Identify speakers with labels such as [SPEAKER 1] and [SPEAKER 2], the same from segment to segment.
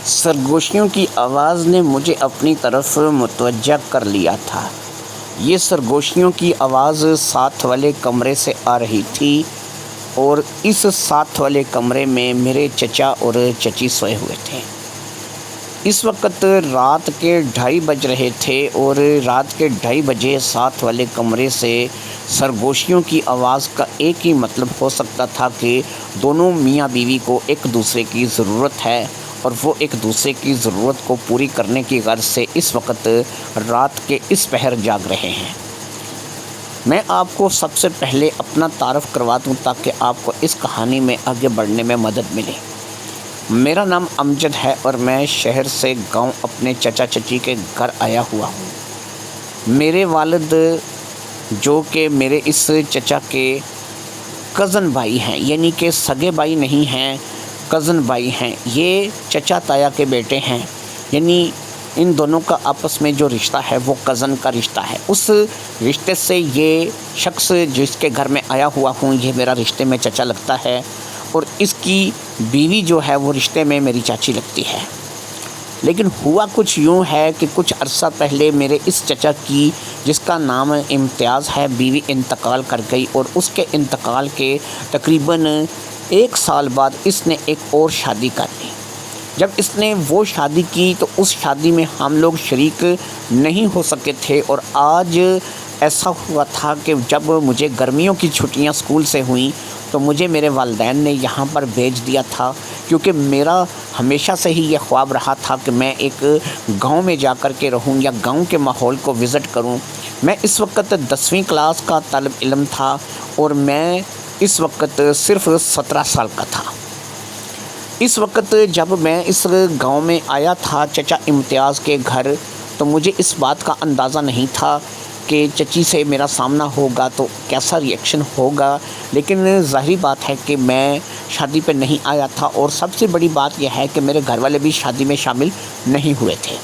[SPEAKER 1] سرگوشیوں کی آواز نے مجھے اپنی طرف متوجہ کر لیا تھا۔ یہ سرگوشیوں کی آواز ساتھ والے کمرے سے آ رہی تھی اور اس ساتھ والے کمرے میں میرے چچا اور چچی سوئے ہوئے تھے۔ اس وقت رات کے 2:30 بج رہے تھے اور رات کے 2:30 بجے ساتھ والے کمرے سے سرگوشیوں کی آواز کا ایک ہی مطلب ہو سکتا تھا کہ دونوں میاں بیوی کو ایک دوسرے کی ضرورت ہے اور وہ ایک دوسرے کی ضرورت کو پوری کرنے کی غرض سے اس وقت رات کے اس پہر جاگ رہے ہیں۔ میں آپ کو سب سے پہلے اپنا تعارف کروا دوں تاکہ آپ کو اس کہانی میں آگے بڑھنے میں مدد ملے۔ میرا نام امجد ہے اور میں شہر سے گاؤں اپنے چچا چچی کے گھر آیا ہوا ہوں۔ میرے والد جو کہ میرے اس چچا کے کزن بھائی ہیں، یعنی کہ سگے بھائی نہیں ہیں، کزن بھائی ہیں، یہ چچا تایا کے بیٹے ہیں، یعنی ان دونوں کا آپس میں جو رشتہ ہے وہ کزن کا رشتہ ہے۔ اس رشتے سے یہ شخص جس کے گھر میں آیا ہوا ہوں یہ میرا رشتے میں چچا لگتا ہے اور اس کی بیوی جو ہے وہ رشتے میں میری چاچی لگتی ہے۔ لیکن ہوا کچھ یوں ہے کہ کچھ عرصہ پہلے میرے اس چچا کی، جس کا نام امتیاز ہے، بیوی انتقال کر گئی اور اس کے انتقال کے تقریباً 1 سال بعد اس نے ایک اور شادی کر لی۔ جب اس نے وہ شادی کی تو اس شادی میں ہم لوگ شریک نہیں ہو سکے تھے اور آج ایسا ہوا تھا کہ جب مجھے گرمیوں کی چھٹیاں اسکول سے ہوئیں تو مجھے میرے والدین نے یہاں پر بھیج دیا تھا، کیونکہ میرا ہمیشہ سے ہی یہ خواب رہا تھا کہ میں ایک گاؤں میں جا کر کے رہوں یا گاؤں کے ماحول کو وزٹ کروں۔ میں اس وقت 10ویں کلاس کا طالب علم تھا اور میں اس وقت صرف 17 سال کا تھا۔ اس وقت جب میں اس گاؤں میں آیا تھا چچا امتیاز کے گھر تو مجھے اس بات کا اندازہ نہیں تھا کہ چچی سے میرا سامنا ہوگا تو کیسا ری ایکشن ہوگا، لیکن ظاہری بات ہے کہ میں شادی پہ نہیں آیا تھا اور سب سے بڑی بات یہ ہے کہ میرے گھر والے بھی شادی میں شامل نہیں ہوئے تھے،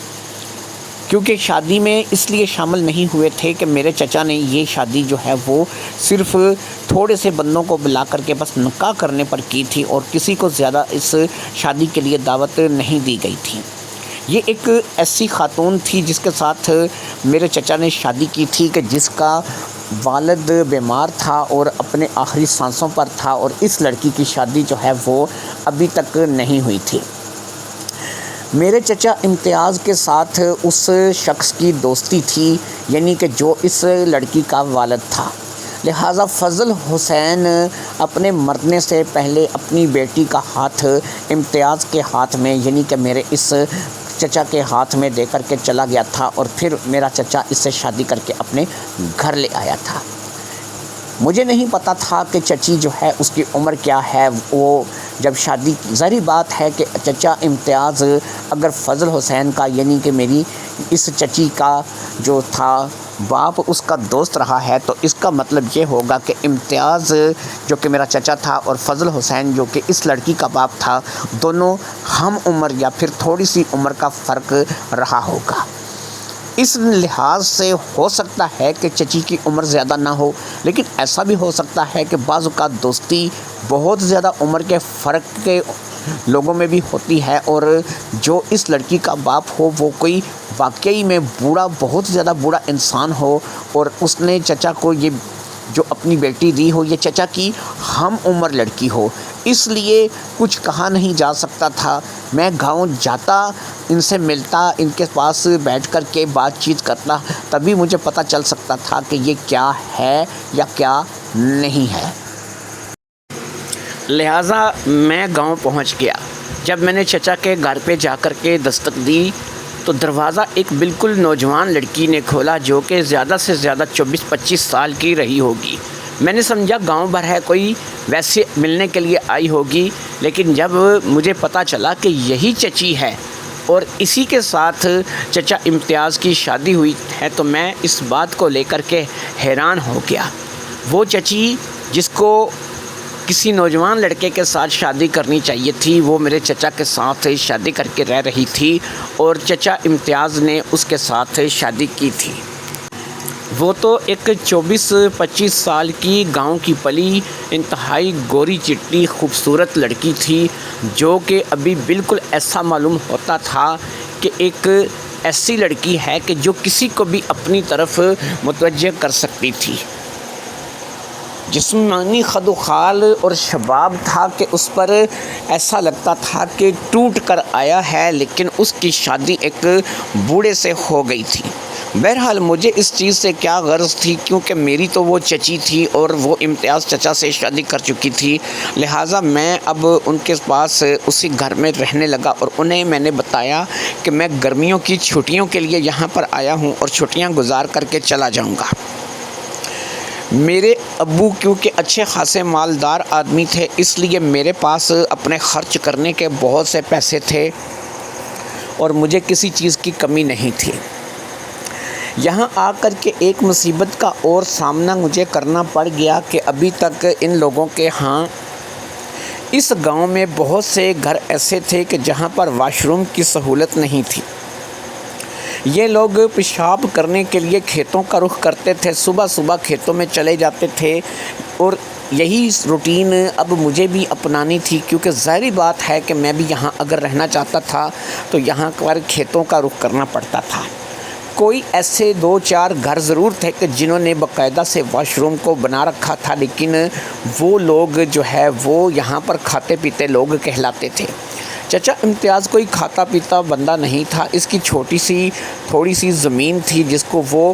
[SPEAKER 1] کیونکہ شادی میں اس لیے شامل نہیں ہوئے تھے کہ میرے چچا نے یہ شادی جو ہے وہ صرف تھوڑے سے بندوں کو بلا کر کے بس نکاح کرنے پر کی تھی اور کسی کو زیادہ اس شادی کے لیے دعوت نہیں دی گئی تھی۔ یہ ایک ایسی خاتون تھی جس کے ساتھ میرے چچا نے شادی کی تھی کہ جس کا والد بیمار تھا اور اپنے آخری سانسوں پر تھا اور اس لڑکی کی شادی جو ہے وہ ابھی تک نہیں ہوئی تھی۔ میرے چچا امتیاز کے ساتھ اس شخص کی دوستی تھی، یعنی کہ جو اس لڑکی کا والد تھا، لہٰذا فضل حسین اپنے مرنے سے پہلے اپنی بیٹی کا ہاتھ امتیاز کے ہاتھ میں، یعنی کہ میرے اس چچا کے ہاتھ میں دے کر کے چلا گیا تھا اور پھر میرا چچا اس سے شادی کر کے اپنے گھر لے آیا تھا۔ مجھے نہیں پتا تھا کہ چچی جو ہے اس کی عمر کیا ہے۔ وہ جب شادی، ظاہری بات ہے کہ چچا امتیاز اگر فضل حسین کا، یعنی کہ میری اس چچی کا جو تھا باپ اس کا دوست رہا ہے تو اس کا مطلب یہ ہوگا کہ امتیاز جو کہ میرا چچا تھا اور فضل حسین جو کہ اس لڑکی کا باپ تھا، دونوں ہم عمر یا پھر تھوڑی سی عمر کا فرق رہا ہوگا۔ اس لحاظ سے ہو سکتا ہے کہ چچی کی عمر زیادہ نہ ہو، لیکن ایسا بھی ہو سکتا ہے کہ بعض اوقات دوستی بہت زیادہ عمر کے فرق کے لوگوں میں بھی ہوتی ہے اور جو اس لڑکی کا باپ ہو وہ کوئی واقعی میں بوڑھا، بہت زیادہ بوڑھا انسان ہو اور اس نے چچا کو یہ جو اپنی بیٹی دی ہو یہ چچا کی ہم عمر لڑکی ہو، اس لیے کچھ کہا نہیں جا سکتا تھا۔ میں گاؤں جاتا، ان سے ملتا، ان کے پاس بیٹھ کر کے بات چیت کرتا، تبھی مجھے پتہ چل سکتا تھا کہ یہ کیا ہے یا کیا نہیں ہے۔ لہٰذا میں گاؤں پہنچ گیا۔ جب میں نے چچا کے گھر پہ جا کر کے دستک دی تو دروازہ ایک بالکل نوجوان لڑکی نے کھولا جو کہ زیادہ سے زیادہ 24-25 سال کی رہی ہوگی۔ میں نے سمجھا گاؤں بھر ہے، کوئی ویسے ملنے کے لیے آئی ہوگی، لیکن جب مجھے پتہ چلا کہ یہی چچی ہے اور اسی کے ساتھ چچا امتیاز کی شادی ہوئی ہے تو میں اس بات کو لے کر کے حیران ہو گیا۔ وہ چچی جس کو کسی نوجوان لڑکے کے ساتھ شادی کرنی چاہیے تھی وہ میرے چچا کے ساتھ شادی کر کے رہ رہی تھی اور چچا امتیاز نے اس کے ساتھ شادی کی تھی۔ وہ تو ایک 24-25 سال کی گاؤں کی پلی انتہائی گوری چٹی خوبصورت لڑکی تھی، جو کہ ابھی بالکل ایسا معلوم ہوتا تھا کہ ایک ایسی لڑکی ہے کہ جو کسی کو بھی اپنی طرف متوجہ کر سکتی تھی۔ جسمانی خد و خال اور شباب تھا کہ اس پر ایسا لگتا تھا کہ ٹوٹ کر آیا ہے، لیکن اس کی شادی ایک بوڑھے سے ہو گئی تھی۔ بہرحال مجھے اس چیز سے کیا غرض تھی، کیونکہ میری تو وہ چچی تھی اور وہ امتیاز چچا سے شادی کر چکی تھی، لہٰذا میں اب ان کے پاس اسی گھر میں رہنے لگا اور انہیں میں نے بتایا کہ میں گرمیوں کی چھٹیوں کے لیے یہاں پر آیا ہوں اور چھٹیاں گزار کر کے چلا جاؤں گا۔ میرے ابو کیونکہ اچھے خاصے مالدار آدمی تھے، اس لیے میرے پاس اپنے خرچ کرنے کے بہت سے پیسے تھے اور مجھے کسی چیز کی کمی نہیں تھی۔ یہاں آ کر کے ایک مصیبت کا اور سامنا مجھے کرنا پڑ گیا کہ ابھی تک ان لوگوں کے ہاں اس گاؤں میں بہت سے گھر ایسے تھے کہ جہاں پر واش روم کی سہولت نہیں تھی۔ یہ لوگ پیشاب کرنے کے لیے کھیتوں کا رخ کرتے تھے، صبح صبح کھیتوں میں چلے جاتے تھے، اور یہی روٹین اب مجھے بھی اپنانی تھی، کیونکہ ظاہری بات ہے کہ میں بھی یہاں اگر رہنا چاہتا تھا تو یہاں پر کھیتوں کا رخ کرنا پڑتا تھا۔ کوئی ایسے 2-4 گھر ضرور تھے کہ جنہوں نے باقاعدہ سے واش روم کو بنا رکھا تھا، لیکن وہ لوگ جو ہے وہ یہاں پر کھاتے پیتے لوگ کہلاتے تھے۔ چچا امتیاز کوئی کھاتا پیتا بندہ نہیں تھا، اس کی چھوٹی سی تھوڑی سی زمین تھی جس کو وہ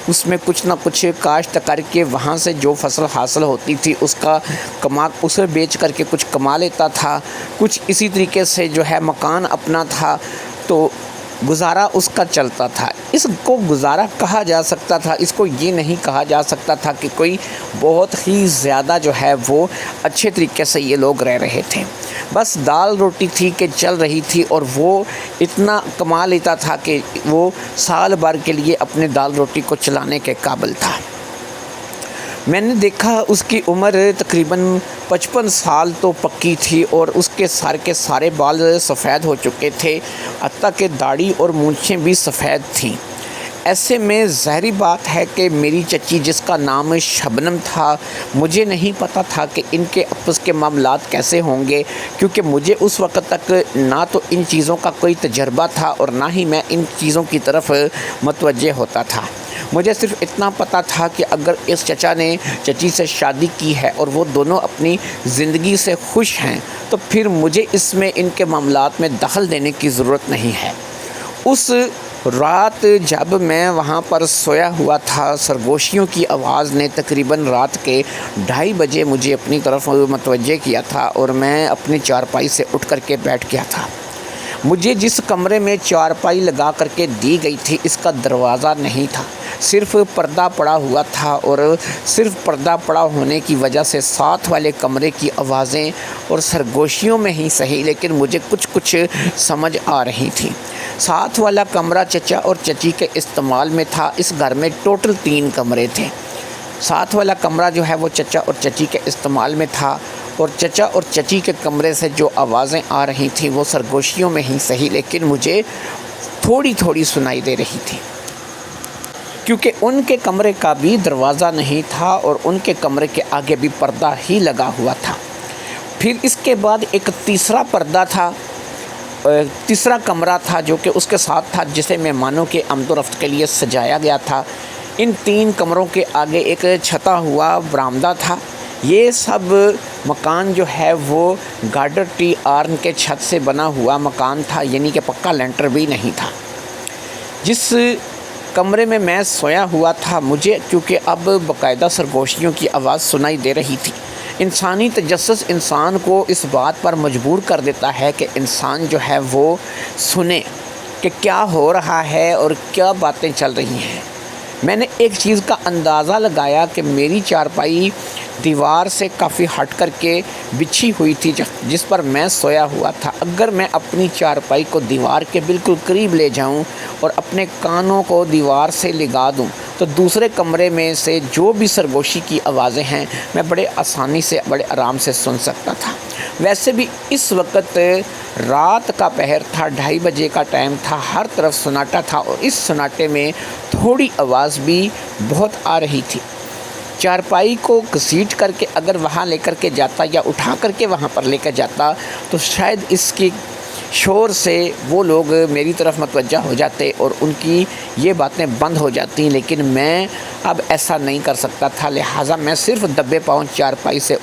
[SPEAKER 1] اس میں کچھ نہ کچھ کاشت کر کے وہاں سے جو فصل حاصل ہوتی تھی اسے بیچ کر کے کچھ کما لیتا تھا، کچھ اسی طریقے سے جو ہے مکان اپنا تھا، تو گزارا اس کا چلتا تھا۔ اس کو گزارا کہا جا سکتا تھا، اس کو یہ نہیں کہا جا سکتا تھا کہ کوئی بہت ہی زیادہ جو ہے وہ اچھے طریقے سے یہ لوگ رہ رہے تھے۔ بس دال روٹی تھی کہ چل رہی تھی، اور وہ اتنا کما لیتا تھا کہ وہ سال بھر کے لیے اپنے دال روٹی کو چلانے کے قابل تھا۔ میں نے دیکھا اس کی عمر تقریباً 55 سال تو پکی تھی، اور اس کے سارے بال سفید ہو چکے تھے، حتیٰ کہ داڑھی اور مونچھیں بھی سفید تھیں۔ ایسے میں ظاہری بات ہے کہ میری چچی جس کا نام شبنم تھا، مجھے نہیں پتہ تھا کہ ان کے آپس کے معاملات کیسے ہوں گے، کیونکہ مجھے اس وقت تک نہ تو ان چیزوں کا کوئی تجربہ تھا اور نہ ہی میں ان چیزوں کی طرف متوجہ ہوتا تھا۔ مجھے صرف اتنا پتہ تھا کہ اگر اس چچا نے چچی سے شادی کی ہے اور وہ دونوں اپنی زندگی سے خوش ہیں، تو پھر مجھے اس میں ان کے معاملات میں دخل دینے کی ضرورت نہیں ہے۔ اس رات جب میں وہاں پر سویا ہوا تھا، سرگوشیوں کی آواز نے تقریباً رات کے 2:30 بجے مجھے اپنی طرف متوجہ کیا تھا، اور میں اپنی چارپائی سے اٹھ کر کے بیٹھ گیا تھا۔ مجھے جس کمرے میں چارپائی لگا کر کے دی گئی تھی، اس کا دروازہ نہیں تھا، صرف پردہ پڑا ہوا تھا، اور صرف پردہ پڑا ہونے کی وجہ سے ساتھ والے کمرے کی آوازیں اور سرگوشیوں میں ہی صحیح لیکن مجھے کچھ سمجھ آ رہی تھی۔ ساتھ والا کمرہ چچا اور چچی کے استعمال میں تھا۔ اس گھر میں ٹوٹل 3 کمرے تھے۔ ساتھ والا کمرہ جو ہے وہ چچا اور چچی کے استعمال میں تھا، اور چچا اور چچی کے کمرے سے جو آوازیں آ رہی تھیں وہ سرگوشیوں میں ہی صحیح لیکن مجھے تھوڑی سنائی دے رہی تھی، کیونکہ ان کے کمرے کا بھی دروازہ نہیں تھا اور ان کے کمرے کے آگے بھی پردہ ہی لگا ہوا تھا۔ پھر اس کے بعد ایک تیسرا پردہ تھا، تیسرا کمرہ تھا جو کہ اس کے ساتھ تھا، جسے مہمانوں کے آمد و رفت کے لیے سجایا گیا تھا۔ ان 3 کمروں کے آگے ایک چھتا ہوا برآمدہ تھا۔ یہ سب مکان جو ہے وہ گارڈر ٹی آرن کے چھت سے بنا ہوا مکان تھا، یعنی کہ پکا لینٹر بھی نہیں تھا۔ جس کمرے میں میں سویا ہوا تھا، مجھے کیونکہ اب باقاعدہ سرگوشیوں کی آواز سنائی دے رہی تھی۔ انسانی تجسس انسان کو اس بات پر مجبور کر دیتا ہے کہ انسان جو ہے وہ سنے کہ کیا ہو رہا ہے اور کیا باتیں چل رہی ہیں۔ میں نے ایک چیز کا اندازہ لگایا کہ میری چارپائی دیوار سے کافی ہٹ کر کے بچھی ہوئی تھی جس پر میں سویا ہوا تھا۔ اگر میں اپنی چارپائی کو دیوار کے بالکل قریب لے جاؤں اور اپنے کانوں کو دیوار سے لگا دوں تو دوسرے کمرے میں سے جو بھی سرگوشی کی آوازیں ہیں میں بڑے آسانی سے بڑے آرام سے سن سکتا تھا۔ ویسے بھی اس وقت رات کا پہر تھا، 2:30 بجے کا ٹائم تھا، ہر طرف سناٹا تھا اور اس سناٹے میں تھوڑی آواز بھی بہت آ رہی تھی۔ چارپائی کو گھسیٹ کر کے اگر وہاں لے کر کے جاتا یا اٹھا کر کے وہاں پر لے کر جاتا تو شاید اس کی شور سے وہ لوگ میری طرف متوجہ ہو جاتے اور ان کی یہ باتیں بند ہو جاتی، لیکن میں اب ایسا نہیں کر سکتا تھا، لہٰذا میں صرف دبے پاؤں چارپائی سے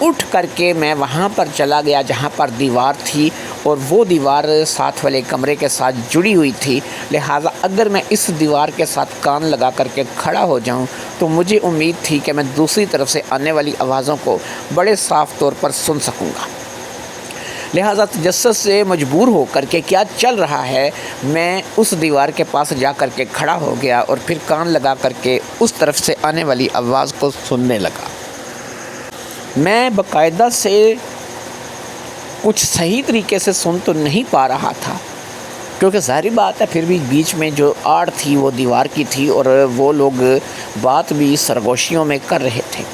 [SPEAKER 1] اٹھ کر کے میں وہاں پر چلا گیا جہاں پر دیوار تھی اور وہ دیوار ساتھ والے کمرے کے ساتھ جڑی ہوئی تھی، لہٰذا اگر میں اس دیوار کے ساتھ کان لگا کر کے کھڑا ہو جاؤں تو مجھے امید تھی کہ میں دوسری طرف سے آنے والی آوازوں کو بڑے صاف طور پر سن سکوں گا۔ لہٰذا تجسس سے مجبور ہو کر کے کیا چل رہا ہے، میں اس دیوار کے پاس جا کر کے کھڑا ہو گیا اور پھر کان لگا کر کے اس طرف سے آنے والی آواز کو سننے لگا۔ میں باقاعدہ سے کچھ صحیح طریقے سے سن تو نہیں پا رہا تھا، کیونکہ ظاہری بات ہے پھر بھی بیچ میں جو آڑ تھی وہ دیوار کی تھی اور وہ لوگ بات بھی سرگوشیوں میں کر رہے تھے۔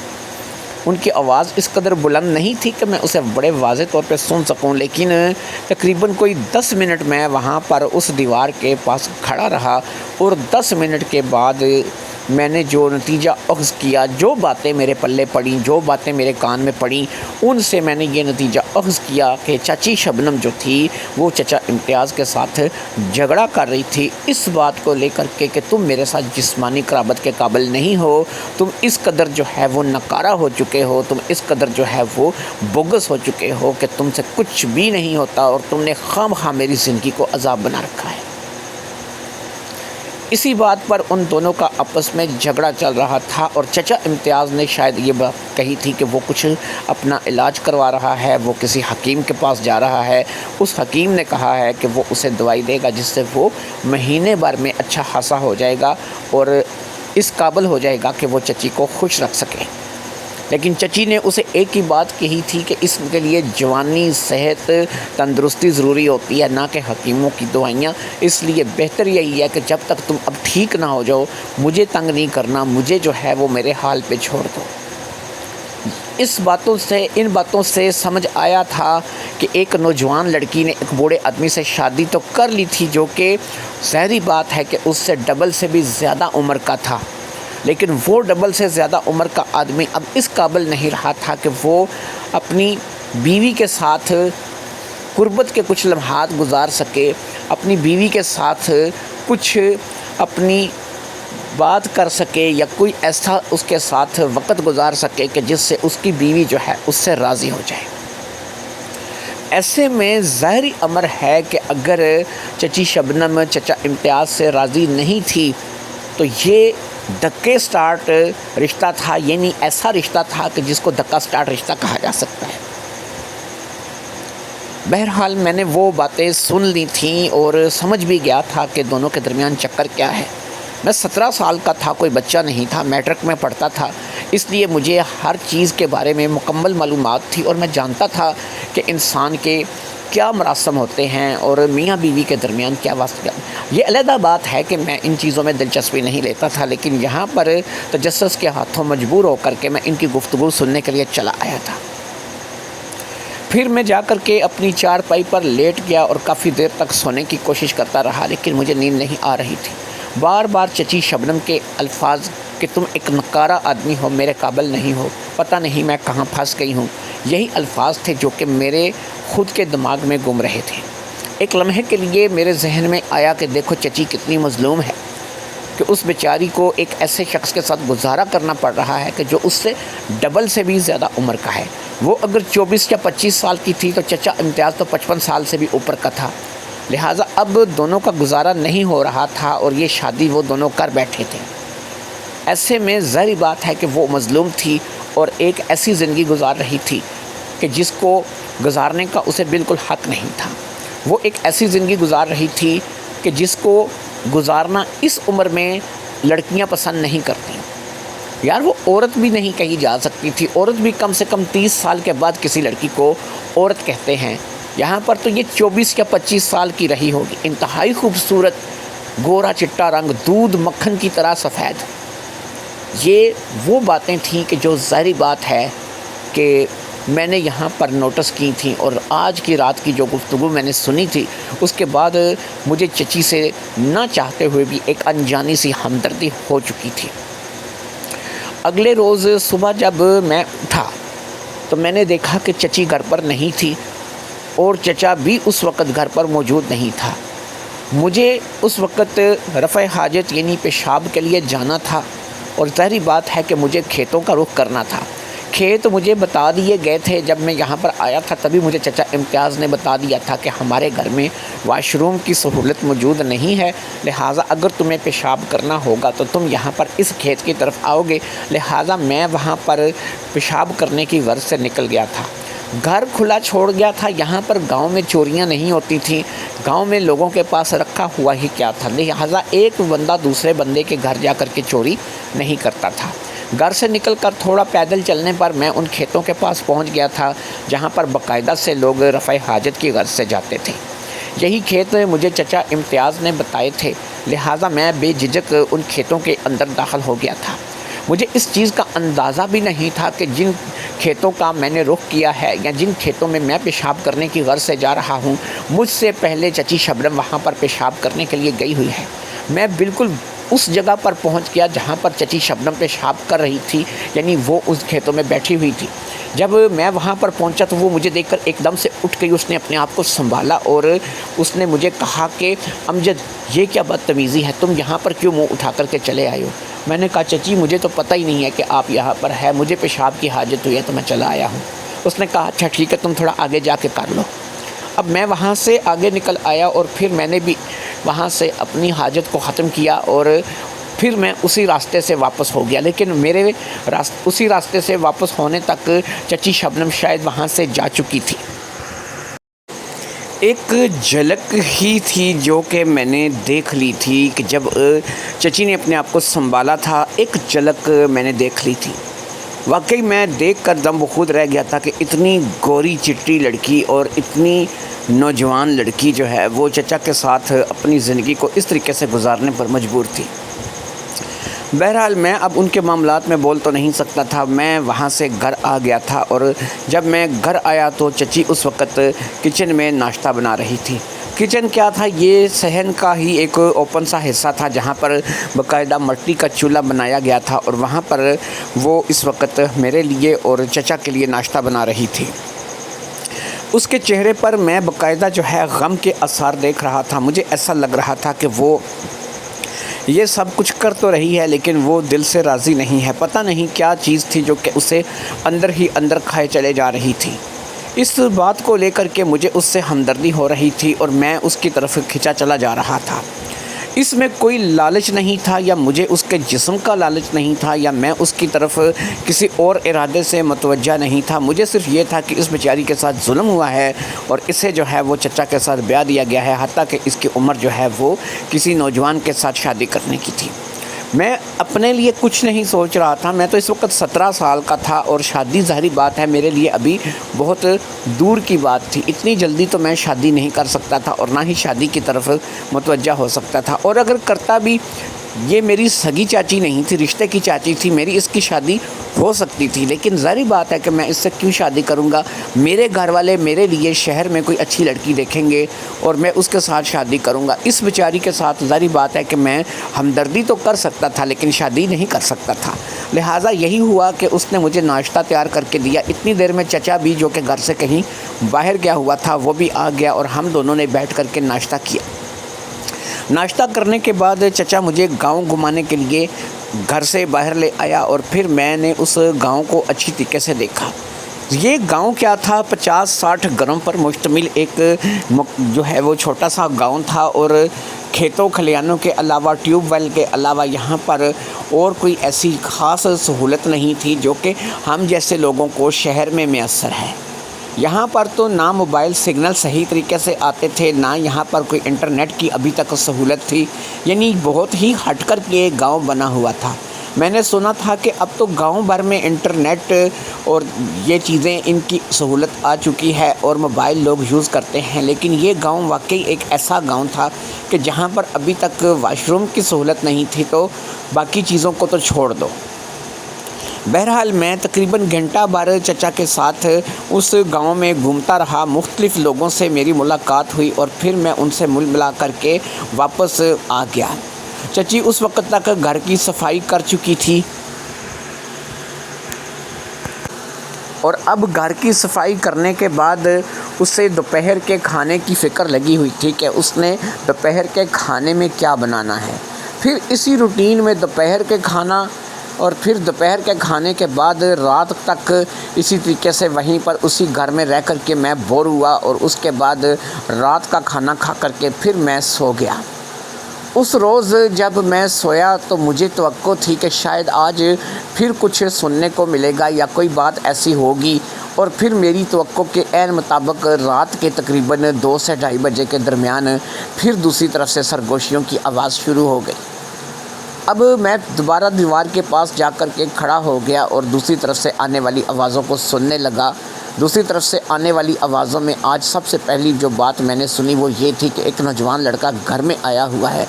[SPEAKER 1] ان کی آواز اس قدر بلند نہیں تھی کہ میں اسے بڑے واضح طور پہ سن سکوں، لیکن تقریباً کوئی 10 منٹ میں وہاں پر اس دیوار کے پاس کھڑا رہا اور 10 منٹ کے بعد میں نے جو نتیجہ اخذ کیا، جو باتیں میرے پلے پڑیں، جو باتیں میرے کان میں پڑیں، ان سے میں نے یہ نتیجہ اخذ کیا کہ چاچی شبنم جو تھی وہ چچا امتیاز کے ساتھ جھگڑا کر رہی تھی اس بات کو لے کر کے کہ تم میرے ساتھ جسمانی قرابت کے قابل نہیں ہو، تم اس قدر جو ہے وہ نکارہ ہو چکے ہو، تم اس قدر جو ہے وہ بوگس ہو چکے ہو کہ تم سے کچھ بھی نہیں ہوتا اور تم نے خام خواہ میری زندگی کو عذاب بنا رکھا ہے۔ اسی بات پر ان دونوں کا آپس میں جھگڑا چل رہا تھا اور چچا امتیاز نے شاید یہ بات کہی تھی کہ وہ کچھ اپنا علاج کروا رہا ہے، وہ کسی حکیم کے پاس جا رہا ہے، اس حکیم نے کہا ہے کہ وہ اسے دوائی دے گا جس سے وہ مہینے بھر میں اچھا خاصا ہو جائے گا اور اس قابل ہو جائے گا کہ وہ چچی کو خوش رکھ سکے۔ لیکن چچی نے اسے ایک ہی بات کہی تھی کہ اس کے لیے جوانی، صحت، تندرستی ضروری ہوتی ہے، نہ کہ حکیموں کی دوائیاں، اس لیے بہتر یہی ہے کہ جب تک تم اب ٹھیک نہ ہو جاؤ مجھے تنگ نہیں کرنا، مجھے جو ہے وہ میرے حال پہ چھوڑ دو۔ ان باتوں سے سمجھ آیا تھا کہ ایک نوجوان لڑکی نے ایک بوڑھے آدمی سے شادی تو کر لی تھی جو کہ ظاہری بات ہے کہ اس سے ڈبل سے بھی زیادہ عمر کا تھا، لیکن وہ ڈبل سے زیادہ عمر کا آدمی اب اس قابل نہیں رہا تھا کہ وہ اپنی بیوی کے ساتھ قربت کے کچھ لمحات گزار سکے، اپنی بیوی کے ساتھ کچھ اپنی بات کر سکے یا کوئی ایسا اس کے ساتھ وقت گزار سکے کہ جس سے اس کی بیوی جو ہے اس سے راضی ہو جائے۔ ایسے میں ظاہری امر ہے کہ اگر چچی شبنم چچا امتیاز سے راضی نہیں تھی تو یہ دھکے سٹارٹ رشتہ تھا، یعنی ایسا رشتہ تھا کہ جس کو دھکا سٹارٹ رشتہ کہا جا سکتا ہے۔ بہرحال میں نے وہ باتیں سن لی تھیں اور سمجھ بھی گیا تھا کہ دونوں کے درمیان چکر کیا ہے۔ میں 17 سال کا تھا، کوئی بچہ نہیں تھا، میٹرک میں پڑھتا تھا، اس لیے مجھے ہر چیز کے بارے میں مکمل معلومات تھی اور میں جانتا تھا کہ انسان کے کیا مراسم ہوتے ہیں اور میاں بیوی کے درمیان کیا واسطہ۔ یہ علیحدہ بات ہے کہ میں ان چیزوں میں دلچسپی نہیں لیتا تھا، لیکن یہاں پر تجسس کے ہاتھوں مجبور ہو کر کے میں ان کی گفتگو سننے کے لیے چلا آیا تھا۔ پھر میں جا کر کے اپنی چارپائی پر لیٹ گیا اور کافی دیر تک سونے کی کوشش کرتا رہا، لیکن مجھے نیند نہیں آ رہی تھی۔ بار بار چچی شبنم کے الفاظ کہ تم ایک نکارہ آدمی ہو، میرے قابل نہیں ہو، پتہ نہیں میں کہاں پھنس گئی ہوں، یہی الفاظ تھے جو کہ میرے خود کے دماغ میں گم رہے تھے۔ ایک لمحے کے لیے میرے ذہن میں آیا کہ دیکھو چچی کتنی مظلوم ہے کہ اس بیچاری کو ایک ایسے شخص کے ساتھ گزارا کرنا پڑ رہا ہے کہ جو اس سے ڈبل سے بھی زیادہ عمر کا ہے۔ وہ اگر 24 یا 25 سال کی تھی تو چچا امتیاز تو 55 سال سے بھی اوپر کا تھا، لہٰذا اب دونوں کا گزارا نہیں ہو رہا تھا اور یہ شادی وہ دونوں کر بیٹھے تھے۔ ایسے میں ظاہری بات ہے کہ وہ مظلوم تھی اور ایک ایسی زندگی گزار رہی تھی کہ جس کو گزارنے کا اسے بالکل حق نہیں تھا۔ وہ ایک ایسی زندگی گزار رہی تھی کہ جس کو گزارنا اس عمر میں لڑکیاں پسند نہیں کرتی۔ یار وہ عورت بھی نہیں کہی جا سکتی تھی، عورت بھی کم سے کم 30 سال کے بعد کسی لڑکی کو عورت کہتے ہیں، یہاں پر تو یہ 24 یا 25 سال کی رہی ہوگی، انتہائی خوبصورت، گورا چٹا رنگ، دودھ مکھن کی طرح سفید۔ یہ وہ باتیں تھیں کہ جو ظاہری بات ہے کہ میں نے یہاں پر نوٹس کی تھیں، اور آج کی رات کی جو گفتگو میں نے سنی تھی اس کے بعد مجھے چچی سے نہ چاہتے ہوئے بھی ایک انجانی سی ہمدردی ہو چکی تھی۔ اگلے روز صبح جب میں اٹھا تو میں نے دیکھا کہ چچی گھر پر نہیں تھی اور چچا بھی اس وقت گھر پر موجود نہیں تھا۔ مجھے اس وقت رفع حاجت یعنی پیشاب کے لیے جانا تھا، اور ظاہری بات ہے کہ مجھے کھیتوں کا رخ کرنا تھا۔ کھیت مجھے بتا دیے گئے تھے، جب میں یہاں پر آیا تھا تبھی مجھے چچا امتیاز نے بتا دیا تھا کہ ہمارے گھر میں واش روم کی سہولت موجود نہیں ہے، لہٰذا اگر تمہیں پیشاب کرنا ہوگا تو تم یہاں پر اس کھیت کی طرف آؤ گے۔ لہٰذا میں وہاں پر پیشاب کرنے کی غرض سے نکل گیا تھا۔ گھر کھلا چھوڑ گیا تھا۔ یہاں پر گاؤں میں چوریاں نہیں ہوتی تھیں، گاؤں میں لوگوں کے پاس رکھا ہوا ہی کیا تھا، لہٰذا ایک بندہ دوسرے بندے کے گھر جا کر کے چوری نہیں کرتا تھا۔ گھر سے نکل کر تھوڑا پیدل چلنے پر میں ان کھیتوں کے پاس پہنچ گیا تھا جہاں پر باقاعدہ سے لوگ رفع حاجت کی غرض سے جاتے تھے۔ یہی کھیت مجھے چچا امتیاز نے بتائے تھے، لہٰذا میں بے جھجک ان کھیتوں کے اندر داخل ہو گیا تھا۔ مجھے اس چیز کا اندازہ بھی نہیں تھا کہ جن کھیتوں کا میں نے رخ کیا ہے یا جن کھیتوں میں میں پیشاب کرنے کی غرض سے جا رہا ہوں، مجھ سے پہلے چچی شبنم وہاں پر پیشاب کرنے کے لیے گئی ہوئی ہے۔ میں بالکل اس جگہ پر پہنچ گیا جہاں پر چچی شبنم پیشاب کر رہی تھی، یعنی وہ اس کھیتوں میں بیٹھی ہوئی تھی۔ جب میں وہاں پر پہنچا تو وہ مجھے دیکھ کر ایک دم سے اٹھ گئی، اس نے اپنے آپ کو سنبھالا اور اس نے مجھے کہا کہ امجد یہ کیا بدتمیزی ہے، تم یہاں پر کیوں منہ اٹھا کر کے چلے آئے ہو؟ میں نے کہا چچی مجھے تو پتہ ہی نہیں ہے کہ آپ یہاں پر ہے، مجھے پیشاب کی حاجت ہوئی ہے تو میں چلا آیا ہوں۔ اس نے کہا اچھا ٹھیک ہے، تم تھوڑا آگے جا کے کر لو۔ اب میں وہاں سے آگے نکل آیا اور پھر میں نے بھی وہاں سے اپنی حاجت کو ختم کیا اور پھر میں اسی راستے سے واپس ہو گیا، لیکن میرے اسی راستے سے واپس ہونے تک چچی شبنم شاید وہاں سے جا چکی تھی۔ ایک جھلک ہی تھی جو کہ میں نے دیکھ لی تھی کہ جب چچی نے اپنے آپ کو سنبھالا تھا، ایک جھلک میں نے دیکھ لی تھی۔ واقعی میں دیکھ کر دم بخود رہ گیا تھا کہ اتنی گوری چٹی لڑکی اور اتنی نوجوان لڑکی جو ہے وہ چچا کے ساتھ اپنی زندگی کو اس طریقے سے گزارنے پر مجبور تھی۔ بہرحال میں اب ان کے معاملات میں بول تو نہیں سکتا تھا۔ میں وہاں سے گھر آ گیا تھا اور جب میں گھر آیا تو چچی اس وقت کچن میں ناشتہ بنا رہی تھی۔ کچن کیا تھا، یہ صحن کا ہی ایک اوپن سا حصہ تھا جہاں پر باقاعدہ مٹی کا چولہا بنایا گیا تھا، اور وہاں پر وہ اس وقت میرے لیے اور چچا کے لیے ناشتہ بنا رہی تھی۔ اس کے چہرے پر میں باقاعدہ جو ہے غم کے آثار دیکھ رہا تھا۔ مجھے ایسا لگ رہا تھا کہ وہ یہ سب کچھ کر تو رہی ہے لیکن وہ دل سے راضی نہیں ہے۔ پتہ نہیں کیا چیز تھی جو کہ اسے اندر ہی اندر کھائے چلے جا رہی تھی۔ اس بات کو لے کر کے مجھے اس سے ہمدردی ہو رہی تھی اور میں اس کی طرف کھنچا چلا جا رہا تھا۔ اس میں کوئی لالچ نہیں تھا، یا مجھے اس کے جسم کا لالچ نہیں تھا، یا میں اس کی طرف کسی اور ارادے سے متوجہ نہیں تھا۔ مجھے صرف یہ تھا کہ اس بیچاری کے ساتھ ظلم ہوا ہے اور اسے جو ہے وہ چچا کے ساتھ بیاہ دیا گیا ہے، حتیٰ کہ اس کی عمر جو ہے وہ کسی نوجوان کے ساتھ شادی کرنے کی تھی۔ میں اپنے لیے کچھ نہیں سوچ رہا تھا، میں تو اس وقت 17 سال کا تھا اور شادی ظاہری بات ہے میرے لیے ابھی بہت دور کی بات تھی۔ اتنی جلدی تو میں شادی نہیں کر سکتا تھا اور نہ ہی شادی کی طرف متوجہ ہو سکتا تھا، اور اگر کرتا بھی یہ میری سگی چاچی نہیں تھی، رشتے کی چاچی تھی، میری اس کی شادی ہو سکتی تھی، لیکن ظاہری بات ہے کہ میں اس سے کیوں شادی کروں گا؟ میرے گھر والے میرے لیے شہر میں کوئی اچھی لڑکی دیکھیں گے اور میں اس کے ساتھ شادی کروں گا۔ اس بیچاری کے ساتھ ظاہری بات ہے کہ میں ہمدردی تو کر سکتا تھا لیکن شادی نہیں کر سکتا تھا۔ لہٰذا یہی ہوا کہ اس نے مجھے ناشتہ تیار کر کے دیا۔ اتنی دیر میں چچا بھی جو کہ گھر سے کہیں باہر گیا ہوا تھا وہ بھی آ گیا اور ہم دونوں نے بیٹھ کر کے ناشتہ کیا۔ ناشتہ کرنے کے بعد چچا مجھے گاؤں گھمانے کے لیے گھر سے باہر لے آیا اور پھر میں نے اس گاؤں کو اچھی طریقے سے دیکھا۔ یہ گاؤں کیا تھا، 50-60 گھروں پر مشتمل ایک جو ہے وہ چھوٹا سا گاؤں تھا، اور کھیتوں کھلیانوں کے علاوہ ٹیوب ویل کے علاوہ یہاں پر اور کوئی ایسی خاص سہولت نہیں تھی جو کہ ہم جیسے لوگوں کو شہر میں میسر ہے۔ یہاں پر تو نہ موبائل سگنل صحیح طریقے سے آتے تھے، نہ یہاں پر کوئی انٹرنیٹ کی ابھی تک سہولت تھی، یعنی بہت ہی ہٹ کر کے گاؤں بنا ہوا تھا۔ میں نے سنا تھا کہ اب تو گاؤں بھر میں انٹرنیٹ اور یہ چیزیں ان کی سہولت آ چکی ہے اور موبائل لوگ یوز کرتے ہیں، لیکن یہ گاؤں واقعی ایک ایسا گاؤں تھا کہ جہاں پر ابھی تک واش روم کی سہولت نہیں تھی، تو باقی چیزوں کو تو چھوڑ دو۔ بہرحال میں تقریباً گھنٹہ بھر چچا کے ساتھ اس گاؤں میں گھومتا رہا، مختلف لوگوں سے میری ملاقات ہوئی اور پھر میں ان سے مل ملا کر کے واپس آ گیا۔ چچی اس وقت تک گھر کی صفائی کر چکی تھی اور اب گھر کی صفائی کرنے کے بعد اسے دوپہر کے کھانے کی فکر لگی ہوئی تھی کہ اس نے دوپہر کے کھانے میں کیا بنانا ہے۔ پھر اسی روٹین میں دوپہر کے کھانا اور پھر دوپہر کے کھانے کے بعد رات تک اسی طریقے سے وہیں پر اسی گھر میں رہ کر کے میں بور ہوا اور اس کے بعد رات کا کھانا کھا کر کے پھر میں سو گیا۔ اس روز جب میں سویا تو مجھے توقع تھی کہ شاید آج پھر کچھ سننے کو ملے گا یا کوئی بات ایسی ہوگی، اور پھر میری توقع کے عین مطابق رات کے تقریباً 2 سے 2:30 بجے کے درمیان پھر دوسری طرف سے سرگوشیوں کی آواز شروع ہو گئی۔ اب میں دوبارہ دیوار کے پاس جا کر کے کھڑا ہو گیا اور دوسری طرف سے آنے والی آوازوں کو سننے لگا۔ دوسری طرف سے آنے والی آوازوں میں آج سب سے پہلی جو بات میں نے سنی وہ یہ تھی کہ ایک نوجوان لڑکا گھر میں آیا ہوا ہے،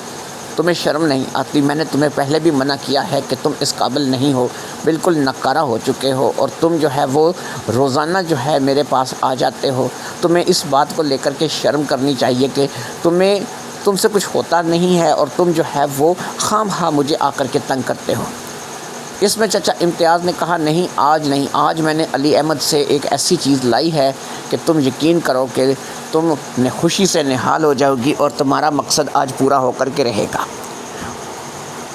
[SPEAKER 1] تمہیں شرم نہیں آتی؟ میں نے تمہیں پہلے بھی منع کیا ہے کہ تم اس قابل نہیں ہو، بالکل ناکارہ ہو چکے ہو، اور تم جو ہے وہ روزانہ جو ہے میرے پاس آ جاتے ہو۔ تمہیں اس بات کو لے کر کے شرم کرنی چاہیے کہ تم سے کچھ ہوتا نہیں ہے اور تم جو ہے وہ خام خواہ مجھے آ کر کے تنگ کرتے ہو۔ اس میں چچا امتیاز نے کہا نہیں، آج میں نے علی احمد سے ایک ایسی چیز لائی ہے کہ تم یقین کرو کہ تم خوشی سے نہال ہو جاؤ گی اور تمہارا مقصد آج پورا ہو کر کے رہے گا۔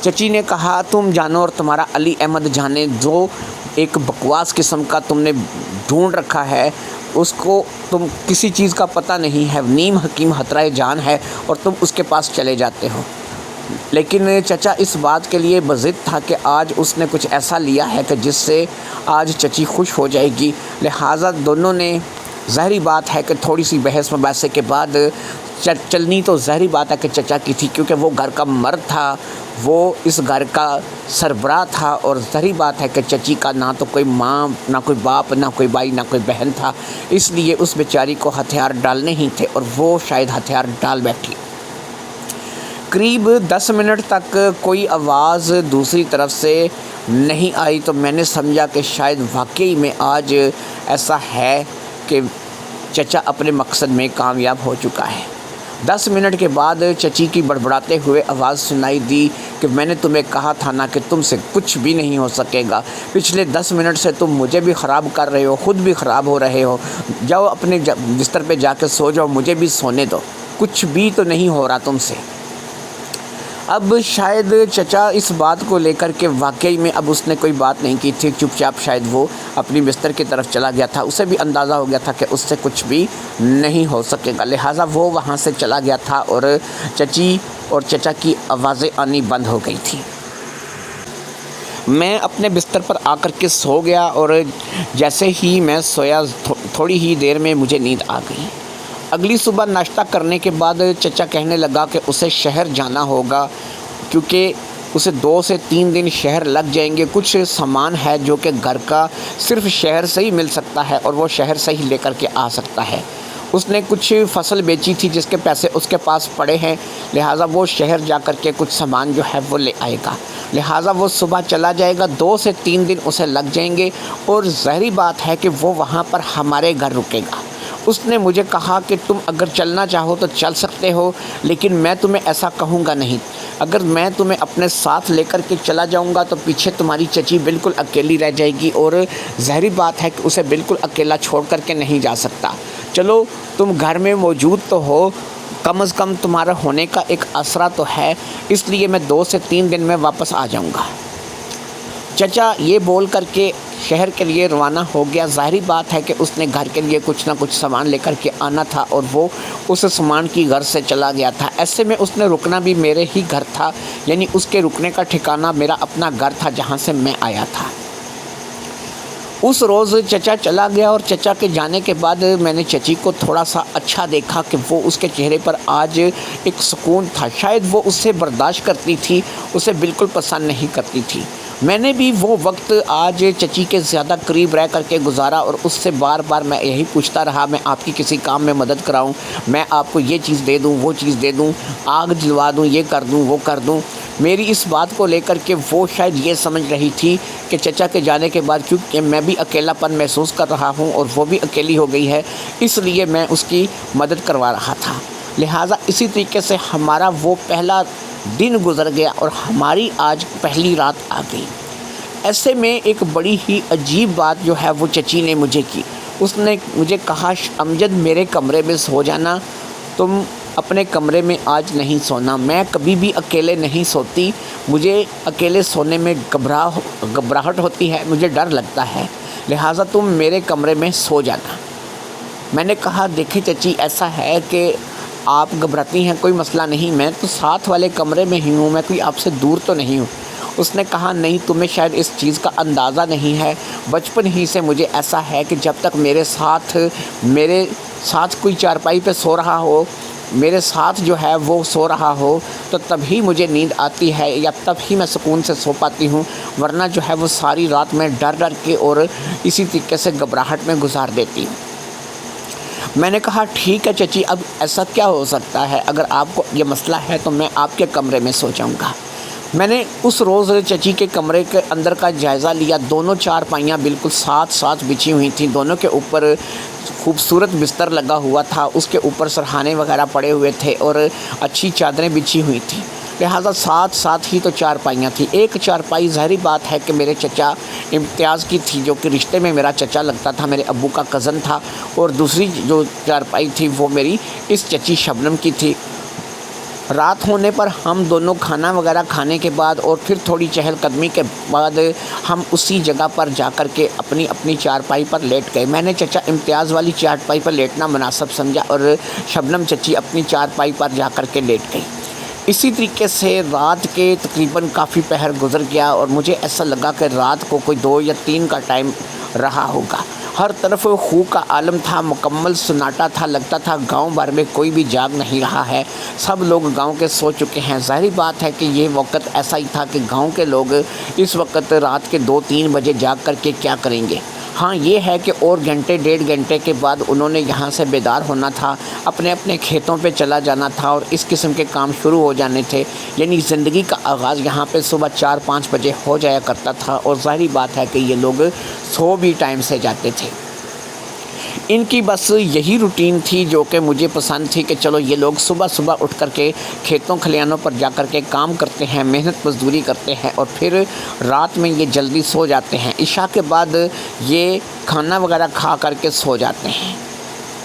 [SPEAKER 1] چچی نے کہا تم جانو اور تمہارا علی احمد جانے، جو ایک بکواس قسم کا تم نے ڈھونڈ رکھا ہے، اس کو تم کسی چیز کا پتہ نہیں ہے، نیم حکیم خطرہ جان ہے اور تم اس کے پاس چلے جاتے ہو۔ لیکن چچا اس بات کے لیے بضد تھا کہ آج اس نے کچھ ایسا لیا ہے کہ جس سے آج چچی خوش ہو جائے گی، لہٰذا دونوں نے ظاہری بات ہے کہ تھوڑی سی بحث مباحثے کے بعد چلنی تو ظاہری بات ہے کہ چچا کی تھی، کیونکہ وہ گھر کا مرد تھا، وہ اس گھر کا سربراہ تھا، اور ظاہری بات ہے کہ چچی کا نہ تو کوئی ماں، نہ کوئی باپ، نہ کوئی بھائی، نہ کوئی بہن تھا، اس لیے اس بیچاری کو ہتھیار ڈالنے ہی تھے اور وہ شاید ہتھیار ڈال بیٹھی۔ قریب 10 منٹ تک کوئی آواز دوسری طرف سے نہیں آئی تو میں نے سمجھا کہ شاید واقعی میں آج ایسا ہے کہ چچا اپنے مقصد میں کامیاب ہو چکا ہے۔ 10 منٹ کے بعد چچی کی بڑبڑاتے ہوئے آواز سنائی دی کہ میں نے تمہیں کہا تھا نا کہ تم سے کچھ بھی نہیں ہو سکے گا، پچھلے 10 منٹ سے تم مجھے بھی خراب کر رہے ہو، خود بھی خراب ہو رہے ہو، جاؤ اپنے بستر پہ جا کے سو جاؤ، مجھے بھی سونے دو، کچھ بھی تو نہیں ہو رہا تم سے۔ اب شاید چچا اس بات کو لے کر کے واقعی میں اب اس نے کوئی بات نہیں کی تھی، چپ چاپ شاید وہ اپنی بستر کی طرف چلا گیا تھا، اسے بھی اندازہ ہو گیا تھا کہ اس سے کچھ بھی نہیں ہو سکے گا، لہٰذا وہ وہاں سے چلا گیا تھا اور چچی اور چچا کی آوازیں آنی بند ہو گئی تھی۔ میں اپنے بستر پر آ کر کے سو گیا اور جیسے ہی میں سویا تھوڑی ہی دیر میں مجھے نیند آ گئی۔ اگلی صبح ناشتہ کرنے کے بعد چچا کہنے لگا کہ اسے شہر جانا ہوگا کیونکہ اسے 2 سے 3 دن شہر لگ جائیں گے، کچھ سامان ہے جو کہ گھر کا صرف شہر سے ہی مل سکتا ہے اور وہ شہر سے ہی لے کر کے آ سکتا ہے۔ اس نے کچھ فصل بیچی تھی جس کے پیسے اس کے پاس پڑے ہیں، لہٰذا وہ شہر جا کر کے کچھ سامان جو ہے وہ لے آئے گا، لہٰذا وہ صبح چلا جائے گا، 2 سے 3 دن اسے لگ جائیں گے اور ظاہری بات ہے کہ وہ وہاں پر ہمارے گھر رکے گا۔ اس نے مجھے کہا کہ تم اگر چلنا چاہو تو چل سکتے ہو، لیکن میں تمہیں ایسا کہوں گا نہیں، اگر میں تمہیں اپنے ساتھ لے کر کے چلا جاؤں گا تو پیچھے تمہاری چچی بالکل اکیلی رہ جائے گی اور ظاہری بات ہے کہ اسے بالکل اکیلا چھوڑ کر کے نہیں جا سکتا۔ چلو تم گھر میں موجود تو ہو، کم از کم تمہارا ہونے کا ایک آسرا تو ہے، اس لیے میں 2 سے 3 دن میں واپس آ جاؤں گا۔ چچا یہ بول کر کے شہر کے لیے روانہ ہو گیا۔ ظاہری بات ہے کہ اس نے گھر کے لیے کچھ نہ کچھ سامان لے کر کے آنا تھا اور وہ اس سامان کی گھر سے چلا گیا تھا، ایسے میں اس نے رکنا بھی میرے ہی گھر تھا، یعنی اس کے رکنے کا ٹھکانہ میرا اپنا گھر تھا جہاں سے میں آیا تھا۔ اس روز چچا چلا گیا اور چچا کے جانے کے بعد میں نے چچی کو تھوڑا سا اچھا دیکھا کہ وہ اس کے چہرے پر آج ایک سکون تھا، شاید وہ اس سے برداشت کرتی تھی، اسے بالکل پسند نہیں کرتی تھی۔ میں نے بھی وہ وقت آج چچی کے زیادہ قریب رہ کر کے گزارا اور اس سے بار بار میں یہی پوچھتا رہا، میں آپ کی کسی کام میں مدد کراؤں، میں آپ کو یہ چیز دے دوں، وہ چیز دے دوں، آگ جلوا دوں، یہ کر دوں، وہ کر دوں، میری اس بات کو لے کر کے وہ شاید یہ سمجھ رہی تھی کہ چچا کے جانے کے بعد کیونکہ میں بھی اکیلا پن محسوس کر رہا ہوں اور وہ بھی اکیلی ہو گئی ہے، اس لیے میں اس کی مدد کروا رہا تھا۔ لہٰذا اسی طریقے سے ہمارا وہ پہلا دن گزر گیا اور ہماری آج پہلی رات آ گئی۔ ایسے میں ایک بڑی ہی عجیب بات جو ہے وہ چچی نے مجھے کی۔ اس نے مجھے کہا، امجد میرے کمرے میں سو جانا، تم اپنے کمرے میں آج نہیں سونا۔ میں کبھی بھی اکیلے نہیں سوتی، مجھے اکیلے سونے میں گھبراہٹ ہوتی ہے، مجھے ڈر لگتا ہے، لہٰذا تم میرے کمرے میں سو جانا۔ میں نے کہا، دیکھیں چچی، ایسا ہے کہ آپ گھبراتی ہیں، کوئی مسئلہ نہیں، میں تو ساتھ والے کمرے میں ہی ہوں، میں کوئی آپ سے دور تو نہیں ہوں۔ اس نے کہا، نہیں، تمہیں شاید اس چیز کا اندازہ نہیں ہے، بچپن ہی سے مجھے ایسا ہے کہ جب تک میرے ساتھ کوئی چارپائی پہ سو رہا ہو، میرے ساتھ جو ہے وہ سو رہا ہو، تو تبھی مجھے نیند آتی ہے یا تب ہی میں سکون سے سو پاتی ہوں، ورنہ جو ہے وہ ساری رات میں ڈر کے اور اسی طریقے سے گھبراہٹ میں گزار دیتی ہوں۔ میں نے کہا، ٹھیک ہے چچی، اب ایسا کیا ہو سکتا ہے، اگر آپ کو یہ مسئلہ ہے تو میں آپ کے کمرے میں سو جاؤں گا۔ میں نے اس روز چچی کے کمرے کے اندر کا جائزہ لیا۔ دونوں چارپائیاں بالکل ساتھ بچھی ہوئی تھیں، دونوں کے اوپر خوبصورت بستر لگا ہوا تھا، اس کے اوپر سرہانے وغیرہ پڑے ہوئے تھے اور اچھی چادریں بچھی ہوئی تھیں، لہٰذا ساتھ ہی تو چارپائیاں تھیں۔ ایک چارپائی ظاہری بات ہے کہ میرے چچا امتیاز کی تھی، جو کہ رشتے میں میرا چچا لگتا تھا، میرے ابو کا کزن تھا، اور دوسری جو چارپائی تھی وہ میری اس چچی شبنم کی تھی۔ رات ہونے پر ہم دونوں کھانا وغیرہ کھانے کے بعد اور پھر تھوڑی چہل قدمی کے بعد ہم اسی جگہ پر جا کر کے اپنی چارپائی پر لیٹ گئے۔ میں نے چچا امتیاز والی چارپائی پر لیٹنا مناسب سمجھا اور شبنم چچی اپنی چارپائی پر جا کر کے لیٹ گئی۔ اسی طریقے سے رات کے تقریباً کافی پہر گزر گیا اور مجھے ایسا لگا کہ رات کو کوئی 2 یا 3 کا ٹائم رہا ہوگا۔ ہر طرف خو کا عالم تھا، مکمل سناٹا تھا، لگتا تھا گاؤں بھر میں کوئی بھی جاگ نہیں رہا ہے، سب لوگ گاؤں کے سو چکے ہیں۔ ظاہری بات ہے کہ یہ وقت ایسا ہی تھا کہ گاؤں کے لوگ اس وقت رات کے 2-3 بجے جاگ کر کے کیا کریں گے۔ ہاں یہ ہے کہ اور گھنٹے 1.5 گھنٹے کے بعد انہوں نے یہاں سے بیدار ہونا تھا، اپنے کھیتوں پہ چلا جانا تھا اور اس قسم کے کام شروع ہو جانے تھے، یعنی زندگی کا آغاز یہاں پہ صبح 4-5 بجے ہو جایا کرتا تھا، اور ظاہری بات ہے کہ یہ لوگ سو بھی ٹائم سے جاتے تھے۔ ان کی بس یہی روٹین تھی جو کہ مجھے پسند تھی کہ چلو یہ لوگ صبح اٹھ کر کے کھیتوں کھلیانوں پر جا کر کے کام کرتے ہیں، محنت مزدوری کرتے ہیں اور پھر رات میں یہ جلدی سو جاتے ہیں، عشاء کے بعد یہ کھانا وغیرہ کھا کر کے سو جاتے ہیں۔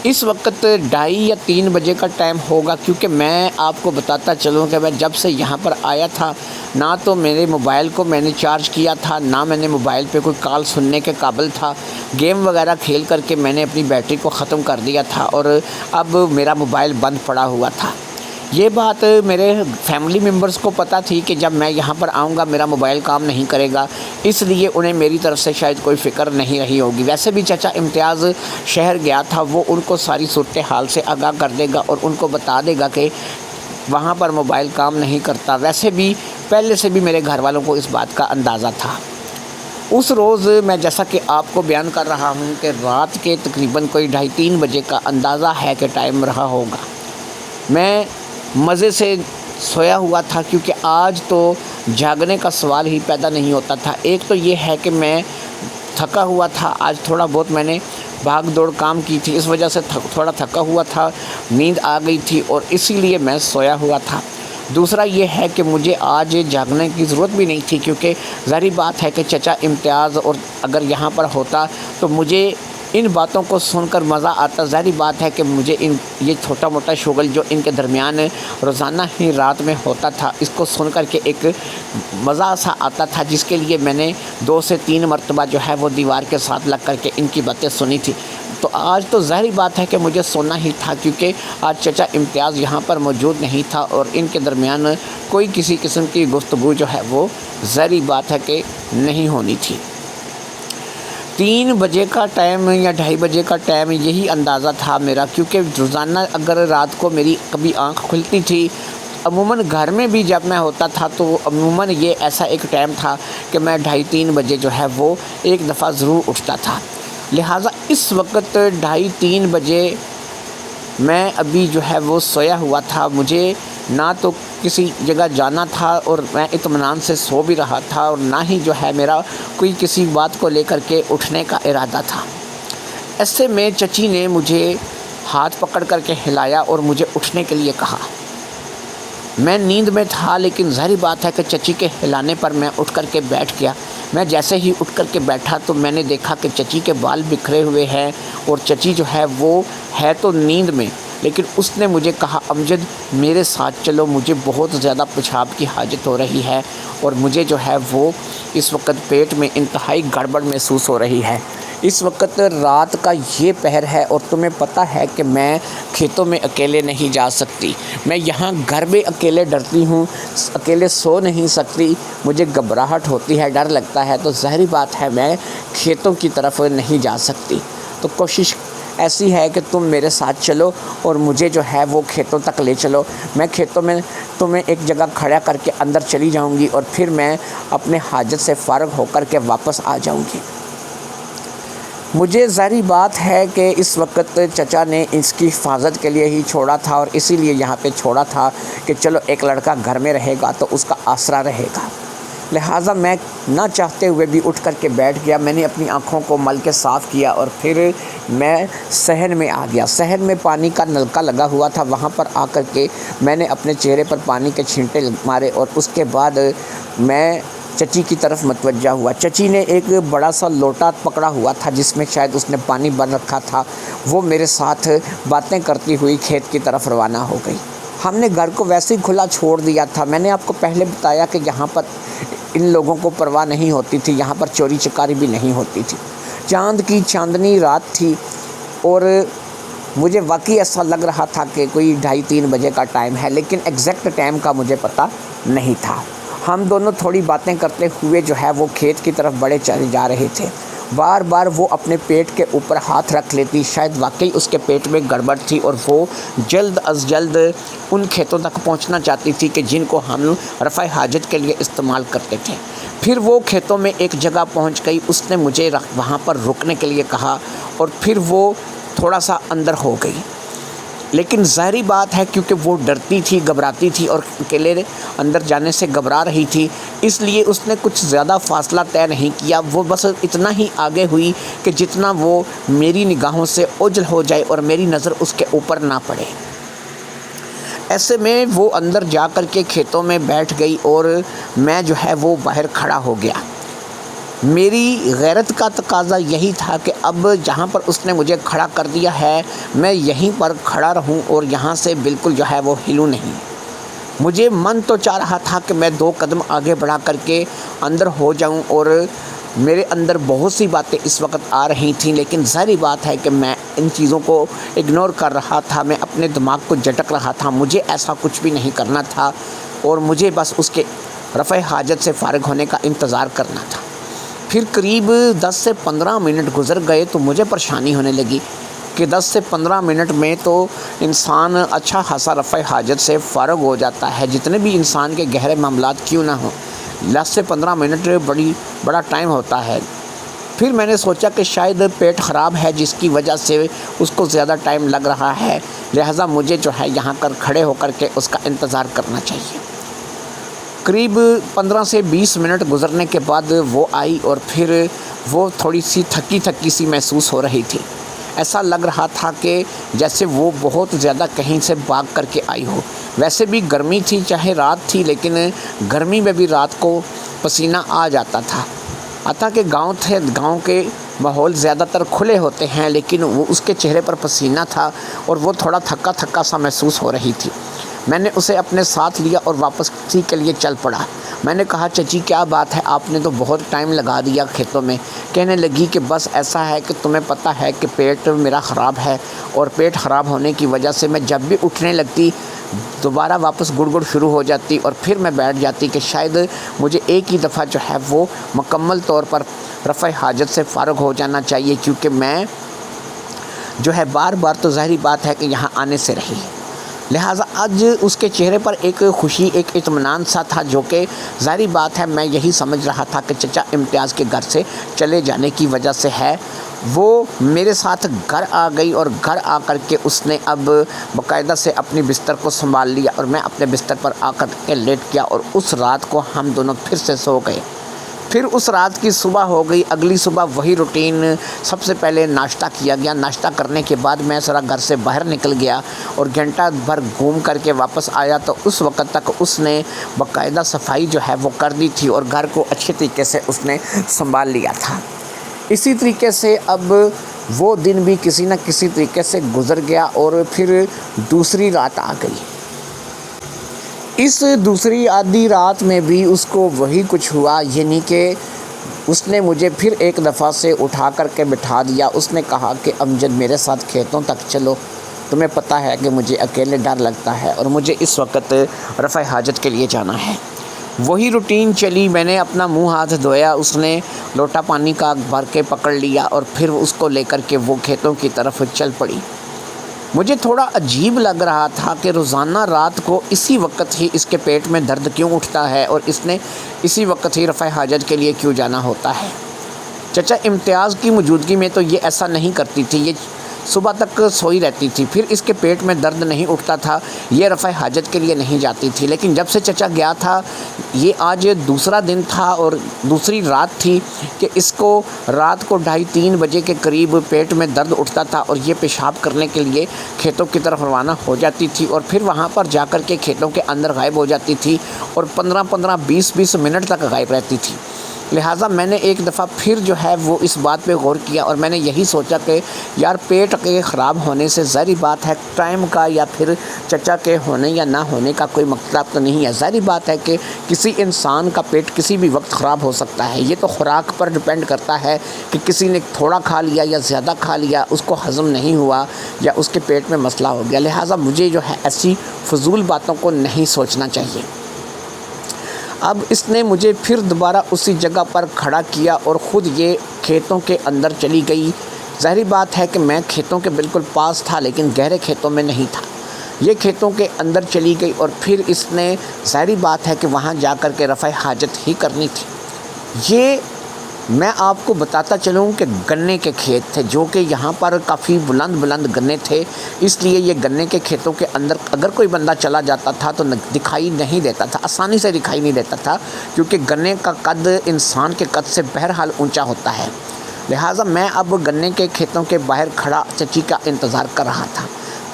[SPEAKER 1] اس وقت 2:30 یا 3 بجے کا ٹائم ہوگا، کیونکہ میں آپ کو بتاتا چلوں کہ میں جب سے یہاں پر آیا تھا نہ تو میرے موبائل کو میں نے چارج کیا تھا، نہ میں نے موبائل پہ کوئی کال سننے کے قابل تھا، گیم وغیرہ کھیل کر کے میں نے اپنی بیٹری کو ختم کر دیا تھا اور اب میرا موبائل بند پڑا ہوا تھا۔ یہ بات میرے فیملی ممبرز کو پتہ تھی کہ جب میں یہاں پر آؤں گا میرا موبائل کام نہیں کرے گا، اس لیے انہیں میری طرف سے شاید کوئی فکر نہیں رہی ہوگی۔ ویسے بھی چچا امتیاز شہر گیا تھا، وہ ان کو ساری صورتحال سے آگاہ کر دے گا اور ان کو بتا دے گا کہ وہاں پر موبائل کام نہیں کرتا۔ ویسے بھی پہلے سے بھی میرے گھر والوں کو اس بات کا اندازہ تھا۔ اس روز میں جیسا کہ آپ کو بیان کر رہا ہوں کہ رات کے تقریباً کوئی 2:30-3 بجے کا اندازہ ہے کہ ٹائم رہا ہوگا، میں مزے سے سویا ہوا تھا، کیونکہ آج تو جاگنے کا سوال ہی پیدا نہیں ہوتا تھا۔ ایک تو یہ ہے کہ میں تھکا ہوا تھا، آج تھوڑا بہت میں نے بھاگ دوڑ کام کی تھی، اس وجہ سے تھوڑا تھکا ہوا تھا، نیند آ گئی تھی اور اسی لیے میں سویا ہوا تھا۔ دوسرا یہ ہے کہ مجھے آج جاگنے کی ضرورت بھی نہیں تھی، کیونکہ ظاہری بات ہے کہ چچا امتیاز اور اگر یہاں پر ہوتا تو مجھے ان باتوں کو سن کر مزہ آتا۔ ظاہری بات ہے کہ مجھے یہ چھوٹا موٹا شغل جو ان کے درمیان روزانہ ہی رات میں ہوتا تھا، اس کو سن کر کے ایک مزہ سا آتا تھا، جس کے لیے میں نے 2 سے 3 مرتبہ جو ہے وہ دیوار کے ساتھ لگ کر کے ان کی باتیں سنی تھی۔ تو آج تو ظاہری بات ہے کہ مجھے سونا ہی تھا، کیونکہ آج چچا امتیاز یہاں پر موجود نہیں تھا اور ان کے درمیان کوئی کسی قسم کی گفتگو جو ہے وہ ظاہری بات ہے کہ نہیں ہونی تھی۔ 3 بجے کا ٹائم یا 2:30 بجے کا ٹائم یہی اندازہ تھا میرا، کیونکہ روزانہ اگر رات کو میری کبھی آنکھ کھلتی تھی، عموماً گھر میں بھی جب میں ہوتا تھا تو عموماً یہ ایسا ایک ٹائم تھا کہ میں 2:30-3 بجے جو ہے وہ ایک دفعہ ضرور اٹھتا تھا۔ لہٰذا اس وقت 2:30-3 بجے میں ابھی جو ہے وہ سویا ہوا تھا، مجھے نہ تو کسی جگہ جانا تھا اور میں اطمینان سے سو بھی رہا تھا، اور نہ ہی جو ہے میرا کوئی کسی بات کو لے کر کے اٹھنے کا ارادہ تھا۔ ایسے میں چچی نے مجھے ہاتھ پکڑ کر کے ہلایا اور مجھے اٹھنے کے لیے کہا۔ میں نیند میں تھا، لیکن ظاہری بات ہے کہ چچی کے ہلانے پر میں اٹھ کر کے بیٹھ گیا۔ میں جیسے ہی اٹھ کر کے بیٹھا تو میں نے دیکھا کہ چچی کے بال بکھرے ہوئے ہیں، اور چچی جو ہے وہ ہے تو نیند میں، لیکن اس نے مجھے کہا، امجد میرے ساتھ چلو، مجھے بہت زیادہ پیشاب کی حاجت ہو رہی ہے، اور مجھے جو ہے وہ اس وقت پیٹ میں انتہائی گڑبڑ محسوس ہو رہی ہے۔ اس وقت رات کا یہ پہر ہے، اور تمہیں پتہ ہے کہ میں کھیتوں میں اکیلے نہیں جا سکتی، میں یہاں گھر میں اکیلے ڈرتی ہوں، اکیلے سو نہیں سکتی، مجھے گھبراہٹ ہوتی ہے، ڈر لگتا ہے، تو ظاہری بات ہے میں کھیتوں کی طرف نہیں جا سکتی۔ تو کوشش ایسی ہے کہ تم میرے ساتھ چلو اور مجھے جو ہے وہ کھیتوں تک لے چلو، میں کھیتوں میں تمہیں ایک جگہ کھڑا کر کے اندر چلی جاؤں گی، اور پھر میں اپنے حاجت سے فارغ ہو کر کے واپس آ جاؤں گی۔ مجھے ظاہری بات ہے کہ اس وقت چچا نے اس کی حفاظت کے لیے ہی چھوڑا تھا، اور اسی لیے یہاں پہ چھوڑا تھا کہ چلو ایک لڑکا گھر میں رہے گا تو اس کا آسرا رہے گا۔ لہٰذا میں نہ چاہتے ہوئے بھی اٹھ کر کے بیٹھ گیا۔ میں نے اپنی آنکھوں کو مل کے صاف کیا، اور پھر میں صحن میں آ گیا۔ صحن میں پانی کا نلکا لگا ہوا تھا، وہاں پر آ کر کے میں نے اپنے چہرے پر پانی کے چھینٹے مارے، اور اس کے بعد میں چچی کی طرف متوجہ ہوا۔ چچی نے ایک بڑا سا لوٹا پکڑا ہوا تھا جس میں شاید اس نے پانی بھر رکھا تھا، وہ میرے ساتھ باتیں کرتی ہوئی کھیت کی طرف روانہ ہو گئی۔ ہم نے گھر کو ویسے ہی کھلا چھوڑ دیا تھا۔ میں نے آپ کو پہلے بتایا کہ یہاں پر ان لوگوں کو پرواہ نہیں ہوتی تھی، یہاں پر چوری چکاری بھی نہیں ہوتی تھی۔ چاند کی چاندنی رات تھی، اور مجھے واقعی ایسا لگ رہا تھا کہ کوئی 2:30-3 بجے کا ٹائم ہے، لیکن ایگزیکٹ ٹائم کا مجھے پتہ نہیں تھا۔ ہم دونوں تھوڑی باتیں کرتے ہوئے جو ہے وہ کھیت کی طرف بڑے چلے جا رہے تھے۔ بار بار وہ اپنے پیٹ کے اوپر ہاتھ رکھ لیتی، شاید واقعی اس کے پیٹ میں گڑبڑ تھی، اور وہ جلد از جلد ان کھیتوں تک پہنچنا چاہتی تھی کہ جن کو ہم رفع حاجت کے لیے استعمال کرتے تھے۔ پھر وہ کھیتوں میں ایک جگہ پہنچ گئی، اس نے مجھے وہاں پر رکنے کے لیے کہا، اور پھر وہ تھوڑا سا اندر ہو گئی۔ لیکن ظاہری بات ہے کیونکہ وہ ڈرتی تھی، گھبراتی تھی، اور اکیلے اندر جانے سے گھبرا رہی تھی، اس لیے اس نے کچھ زیادہ فاصلہ طے نہیں کیا۔ وہ بس اتنا ہی آگے ہوئی کہ جتنا وہ میری نگاہوں سے اوجھل ہو جائے اور میری نظر اس کے اوپر نہ پڑے۔ ایسے میں وہ اندر جا کر کے کھیتوں میں بیٹھ گئی، اور میں جو ہے وہ باہر کھڑا ہو گیا۔ میری غیرت کا تقاضا یہی تھا کہ اب جہاں پر اس نے مجھے کھڑا کر دیا ہے میں یہیں پر کھڑا رہوں، اور یہاں سے بالکل جو ہے وہ ہلوں نہیں۔ مجھے من تو چاہ رہا تھا کہ میں 2 قدم آگے بڑھا کر کے اندر ہو جاؤں، اور میرے اندر بہت سی باتیں اس وقت آ رہی تھیں، لیکن ظاہری بات ہے کہ میں ان چیزوں کو اگنور کر رہا تھا، میں اپنے دماغ کو جھٹک رہا تھا۔ مجھے ایسا کچھ بھی نہیں کرنا تھا، اور مجھے بس اس کے رفع حاجت سے فارغ ہونے کا انتظار کرنا تھا۔ پھر قریب 10 سے 15 منٹ گزر گئے تو مجھے پریشانی ہونے لگی کہ 10 سے 15 منٹ میں تو انسان اچھا خاصا رفع حاجت سے فارغ ہو جاتا ہے، جتنے بھی انسان کے گہرے معاملات کیوں نہ ہوں، 10 سے 15 منٹ بڑا ٹائم ہوتا ہے۔ پھر میں نے سوچا کہ شاید پیٹ خراب ہے جس کی وجہ سے اس کو زیادہ ٹائم لگ رہا ہے، لہٰذا مجھے جو ہے یہاں پر کھڑے ہو کر کے اس کا انتظار کرنا چاہیے۔ قریب 15 سے 20 منٹ گزرنے کے بعد وہ آئی، اور پھر وہ تھوڑی سی تھکی تھکی سی محسوس ہو رہی تھی۔ ایسا لگ رہا تھا کہ جیسے وہ بہت زیادہ کہیں سے بھاگ کر کے آئی ہو۔ ویسے بھی گرمی تھی، چاہے رات تھی، لیکن گرمی میں بھی رات کو پسینہ آ جاتا تھا۔ حتیٰ کہ گاؤں کے ماحول زیادہ تر کھلے ہوتے ہیں، لیکن وہ اس کے چہرے پر پسینہ تھا، اور وہ تھوڑا تھکا تھکا سا محسوس ہو رہی تھی۔ میں نے اسے اپنے ساتھ لیا اور واپسی کے لیے چل پڑا۔ میں نے کہا، چچی کیا بات ہے، آپ نے تو بہت ٹائم لگا دیا کھیتوں میں۔ کہنے لگی کہ بس ایسا ہے کہ تمہیں پتہ ہے کہ پیٹ میرا خراب ہے، اور پیٹ خراب ہونے کی وجہ سے میں جب بھی اٹھنے لگتی دوبارہ واپس گڑ شروع ہو جاتی، اور پھر میں بیٹھ جاتی کہ شاید مجھے ایک ہی دفعہ جو ہے وہ مکمل طور پر رفع حاجت سے فارغ ہو جانا چاہیے، کیونکہ میں جو ہے بار بار تو ظاہری بات ہے کہ یہاں آنے سے رہی۔ لہٰذا آج اس کے چہرے پر ایک خوشی، ایک اطمینان سا تھا، جو کہ ظاہری بات ہے میں یہی سمجھ رہا تھا کہ چچا امتیاز کے گھر سے چلے جانے کی وجہ سے ہے۔ وہ میرے ساتھ گھر آ گئی اور گھر آ کر کے اس نے اب باقاعدہ سے اپنی بستر کو سنبھال لیا اور میں اپنے بستر پر آ کر کے لیٹ گیا، اور اس رات کو ہم دونوں پھر سے سو گئے۔ پھر اس رات کی صبح ہو گئی، اگلی صبح وہی روٹین۔ سب سے پہلے ناشتہ کیا گیا، ناشتہ کرنے کے بعد میں ذرا گھر سے باہر نکل گیا اور گھنٹہ بھر گھوم کر کے واپس آیا تو اس وقت تک اس نے باقاعدہ صفائی جو ہے وہ کر دی تھی اور گھر کو اچھے طریقے سے اس نے سنبھال لیا تھا۔ اسی طریقے سے اب وہ دن بھی کسی نہ کسی طریقے سے گزر گیا اور پھر دوسری رات آ گئی۔ اس دوسری آدھی رات میں بھی اس کو وہی کچھ ہوا، یعنی کہ اس نے مجھے پھر ایک دفعہ سے اٹھا کر کے بٹھا دیا۔ اس نے کہا کہ امجد میرے ساتھ کھیتوں تک چلو، تمہیں پتہ ہے کہ مجھے اکیلے ڈر لگتا ہے اور مجھے اس وقت رفع حاجت کے لیے جانا ہے۔ وہی روٹین چلی، میں نے اپنا منہ ہاتھ دھویا، اس نے لوٹا پانی کا بھر کے پکڑ لیا اور پھر اس کو لے کر کے وہ کھیتوں کی طرف چل پڑی۔ مجھے تھوڑا عجیب لگ رہا تھا کہ روزانہ رات کو اسی وقت ہی اس کے پیٹ میں درد کیوں اٹھتا ہے اور اس نے اسی وقت ہی رفع حاجت کے لیے کیوں جانا ہوتا ہے۔ چچا امتیاز کی موجودگی میں تو یہ ایسا نہیں کرتی تھی، یہ صبح تک سوئی رہتی تھی، پھر اس کے پیٹ میں درد نہیں اٹھتا تھا، یہ رفع حاجت کے لیے نہیں جاتی تھی۔ لیکن جب سے چچا گیا تھا، یہ آج دوسرا دن تھا اور دوسری رات تھی کہ اس کو رات کو 2:30-3 بجے کے قریب پیٹ میں درد اٹھتا تھا اور یہ پیشاب کرنے کے لیے کھیتوں کی طرف روانہ ہو جاتی تھی اور پھر وہاں پر جا کر کے کھیتوں کے اندر غائب ہو جاتی تھی اور 15-20 منٹ تک غائب رہتی تھی۔ لہٰذا میں نے ایک دفعہ پھر جو ہے وہ اس بات پہ غور کیا اور میں نے یہی سوچا کہ یار پیٹ کے خراب ہونے سے ظاہری بات ہے ٹائم کا یا پھر چچا کے ہونے یا نہ ہونے کا کوئی مطلب تو نہیں ہے۔ ظاہری بات ہے کہ کسی انسان کا پیٹ کسی بھی وقت خراب ہو سکتا ہے، یہ تو خوراک پر ڈپینڈ کرتا ہے کہ کسی نے تھوڑا کھا لیا یا زیادہ کھا لیا، اس کو ہضم نہیں ہوا یا اس کے پیٹ میں مسئلہ ہو گیا۔ لہٰذا مجھے جو ہے ایسی فضول باتوں کو نہیں سوچنا چاہیے۔ اب اس نے مجھے پھر دوبارہ اسی جگہ پر کھڑا کیا اور خود یہ کھیتوں کے اندر چلی گئی۔ ظاہری بات ہے کہ میں کھیتوں کے بالکل پاس تھا لیکن گہرے کھیتوں میں نہیں تھا، یہ کھیتوں کے اندر چلی گئی اور پھر اس نے ظاہری بات ہے کہ وہاں جا کر کے رفع حاجت ہی کرنی تھی۔ یہ میں آپ کو بتاتا چلوں کہ گنے کے کھیت تھے جو کہ یہاں پر کافی بلند گنے تھے، اس لیے یہ گنے کے کھیتوں کے اندر اگر کوئی بندہ چلا جاتا تھا تو دکھائی نہیں دیتا تھا، آسانی سے دکھائی نہیں دیتا تھا، کیونکہ گنے کا قد انسان کے قد سے بہرحال اونچا ہوتا ہے۔ لہٰذا میں اب گنے کے کھیتوں کے باہر کھڑا چچی کا انتظار کر رہا تھا۔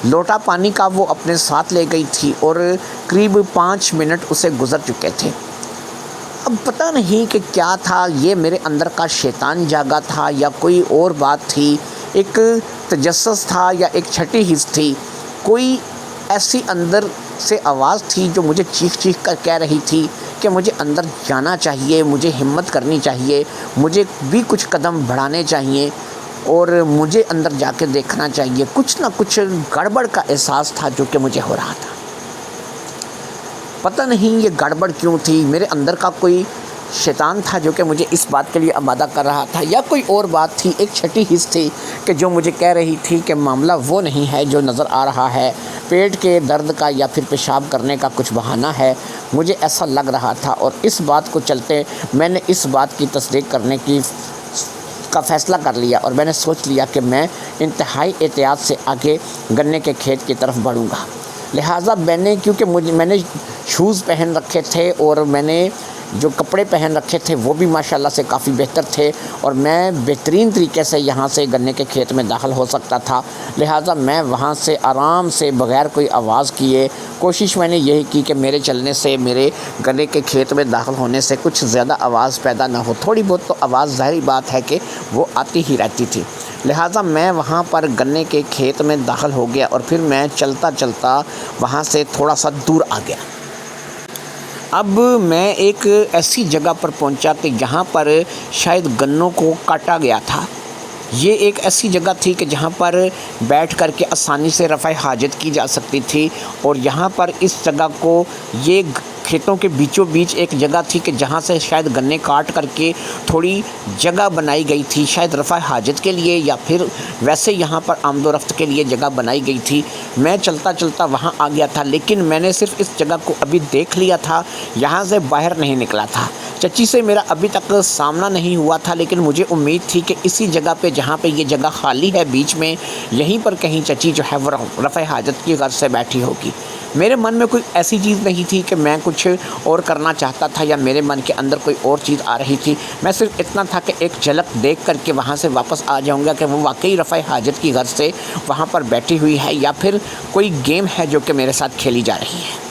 [SPEAKER 1] لوٹا پانی کا وہ اپنے ساتھ لے گئی تھی اور قریب 5 منٹ اسے گزر چکے تھے۔ اب پتہ نہیں کہ کیا تھا، یہ میرے اندر کا شیطان جاگا تھا یا کوئی اور بات تھی، ایک تجسس تھا یا ایک چھٹی حس تھی، کوئی ایسی اندر سے آواز تھی جو مجھے چیخ کر کہہ رہی تھی کہ مجھے اندر جانا چاہیے، مجھے ہمت کرنی چاہیے، مجھے بھی کچھ قدم بڑھانے چاہیے اور مجھے اندر جا کے دیکھنا چاہیے۔ کچھ نہ کچھ گڑبڑ کا احساس تھا جو کہ مجھے ہو رہا تھا۔ پتہ نہیں یہ گڑبڑ کیوں تھی، میرے اندر کا کوئی شیطان تھا جو کہ مجھے اس بات کے لیے آمادہ کر رہا تھا یا کوئی اور بات تھی، ایک چھٹی حس تھی کہ جو مجھے کہہ رہی تھی کہ معاملہ وہ نہیں ہے جو نظر آ رہا ہے، پیٹ کے درد کا یا پھر پیشاب کرنے کا کچھ بہانہ ہے، مجھے ایسا لگ رہا تھا۔ اور اس بات کو چلتے میں نے اس بات کی تصدیق کرنے کا فیصلہ کر لیا اور میں نے سوچ لیا کہ میں انتہائی احتیاط سے آگے گنے کے کھیت کی طرف بڑھوں گا۔ لہٰذا کیونکہ میں نے شوز پہن رکھے تھے اور میں نے جو کپڑے پہن رکھے تھے وہ بھی ماشاءاللہ سے کافی بہتر تھے اور میں بہترین طریقے سے یہاں سے گنے کے کھیت میں داخل ہو سکتا تھا۔ لہٰذا میں وہاں سے آرام سے بغیر کوئی آواز کیے کوشش میں نے یہی کی کہ میرے چلنے سے، میرے گنے کے کھیت میں داخل ہونے سے کچھ زیادہ آواز پیدا نہ ہو، تھوڑی بہت تو آواز ظاہری بات ہے کہ وہ آتی ہی رہتی تھی۔ لہٰذا میں وہاں پر گنے کے کھیت میں داخل ہو گیا اور پھر میں چلتا وہاں سے تھوڑا سا دور آ گیا۔ اب میں ایک ایسی جگہ پر پہنچا کہ جہاں پر شاید گنوں کو کاٹا گیا تھا۔ یہ ایک ایسی جگہ تھی کہ جہاں پر بیٹھ کر کے آسانی سے رفع حاجت کی جا سکتی تھی اور یہاں پر اس جگہ کو یہ کھیتوں کے بیچوں بیچ ایک جگہ تھی کہ جہاں سے شاید گنے کاٹ کر کے تھوڑی جگہ بنائی گئی تھی، شاید رفع حاجت کے لیے یا پھر ویسے یہاں پر آمد و رفت کے لیے جگہ بنائی گئی تھی۔ میں چلتا چلتا وہاں آ گیا تھا، لیکن میں نے صرف اس جگہ کو ابھی دیکھ لیا تھا، یہاں سے باہر نہیں نکلا تھا۔ چچی سے میرا ابھی تک سامنا نہیں ہوا تھا، لیکن مجھے امید تھی کہ اسی جگہ پہ جہاں پہ یہ جگہ خالی ہے بیچ میں، یہیں پر کہیں چچی جو ہے وہ رفع حاجت کی غرض سے بیٹھی ہوگی۔ میرے من میں کوئی ایسی چیز نہیں تھی کہ میں کچھ اور کرنا چاہتا تھا یا میرے من کے اندر کوئی اور چیز آ رہی تھی۔ میں صرف اتنا تھا کہ ایک جھلک دیکھ کر کے وہاں سے واپس آ جاؤں گا کہ وہ واقعی رفع حاجت کی غرض سے وہاں پر بیٹھی ہوئی ہے یا پھر کوئی گیم ہے جو کہ میرے ساتھ کھیلی جا رہی ہے۔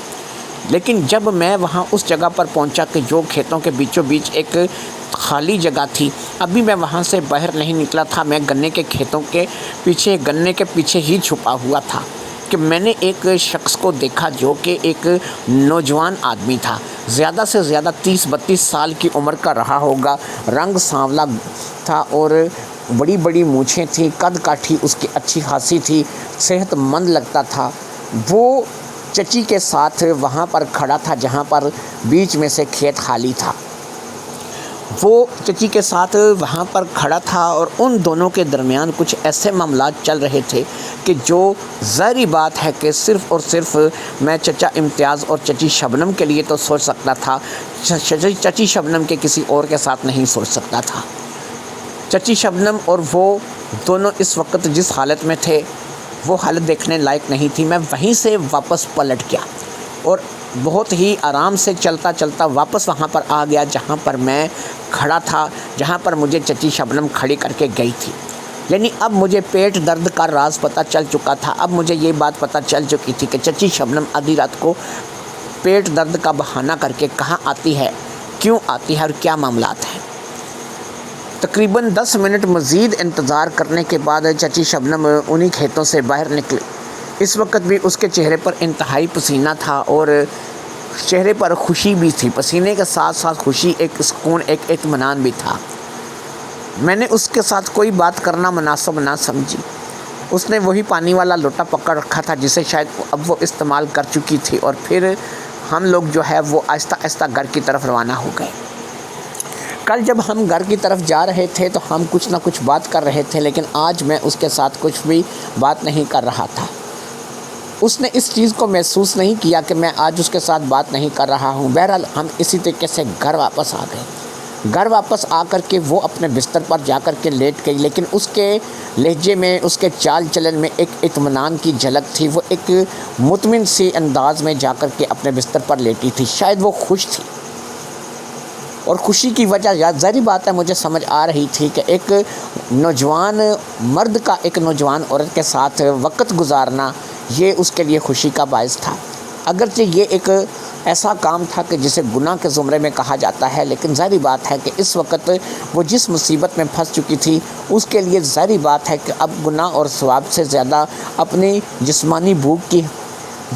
[SPEAKER 1] لیکن جب میں وہاں اس جگہ پر پہنچا کہ جو کھیتوں کے بیچوں بیچ ایک خالی جگہ تھی، ابھی میں وہاں سے باہر نہیں نکلا تھا، میں گنے کے کھیتوں کے پیچھے، گنے کے پیچھے ہی چھپا ہوا تھا کہ میں نے ایک شخص کو دیکھا جو کہ ایک نوجوان آدمی تھا، زیادہ سے زیادہ 30-32 سال کی عمر کا رہا ہوگا، رنگ سانولا تھا اور بڑی بڑی مونچھیں تھیں، قد کاٹھی اس کی اچھی خاصی تھی، صحت مند لگتا تھا۔ وہ چچی کے ساتھ وہاں پر کھڑا تھا جہاں پر بیچ میں سے کھیت خالی تھا۔ وہ چچی کے ساتھ وہاں پر کھڑا تھا اور ان دونوں کے درمیان کچھ ایسے معاملات چل رہے تھے کہ جو ظاہری بات ہے کہ صرف اور صرف میں چچا امتیاز اور چچی شبنم کے لیے تو سوچ سکتا تھا، چچی شبنم کے کسی اور کے ساتھ نہیں سوچ سکتا تھا۔ چچی شبنم اور وہ دونوں اس وقت جس حالت میں تھے وہ حالت دیکھنے لائق نہیں تھی۔ میں وہیں سے واپس پلٹ گیا اور بہت ہی آرام سے چلتا چلتا واپس وہاں پر آ گیا جہاں پر میں کھڑا تھا، جہاں پر مجھے چچی شبنم کھڑی کر کے گئی تھی۔ یعنی اب مجھے پیٹ درد کا راز پتہ چل چکا تھا، اب مجھے یہ بات پتہ چل چکی تھی کہ چچی شبنم آدھی رات کو پیٹ درد کا بہانہ کر کے کہاں آتی ہے، کیوں آتی ہے اور کیا معاملات ہیں۔ تقریباً 10 منٹ مزید انتظار کرنے کے بعد چچی شبنم انہی کھیتوں سے باہر نکلی۔ اس وقت بھی اس کے چہرے پر انتہائی پسینہ تھا اور چہرے پر خوشی بھی تھی، پسینے کے ساتھ ساتھ خوشی، ایک سکون، ایک اطمینان بھی تھا۔ میں نے اس کے ساتھ کوئی بات کرنا مناسب نہ سمجھی۔ اس نے وہی پانی والا لوٹا پکڑ رکھا تھا جسے شاید اب وہ استعمال کر چکی تھی، اور پھر ہم لوگ جو ہے وہ آہستہ آہستہ گھر کی طرف روانہ ہو گئے۔ کل جب ہم گھر کی طرف جا رہے تھے تو ہم کچھ نہ کچھ بات کر رہے تھے، لیکن آج میں اس کے ساتھ کچھ بھی بات نہیں کر رہا تھا۔ اس نے اس چیز کو محسوس نہیں کیا کہ میں آج اس کے ساتھ بات نہیں کر رہا ہوں۔ بہرحال ہم اسی طریقے سے گھر واپس آ گئے۔ گھر واپس آ کر کے وہ اپنے بستر پر جا کر کے لیٹ گئی، لیکن اس کے لہجے میں، اس کے چال چلن میں ایک اطمینان کی جھلک تھی۔ وہ ایک مطمئن سی انداز میں جا کر کے اپنے بستر پر لیٹی تھی، شاید وہ خوش تھی، اور خوشی کی وجہ ظاہری بات ہے مجھے سمجھ آ رہی تھی کہ ایک نوجوان مرد کا ایک نوجوان عورت کے ساتھ وقت گزارنا یہ اس کے لیے خوشی کا باعث تھا۔ اگرچہ یہ ایک ایسا کام تھا کہ جسے گناہ کے زمرے میں کہا جاتا ہے، لیکن ظاہری بات ہے کہ اس وقت وہ جس مصیبت میں پھنس چکی تھی اس کے لیے ظاہری بات ہے کہ اب گناہ اور ثواب سے زیادہ اپنی جسمانی بھوک کی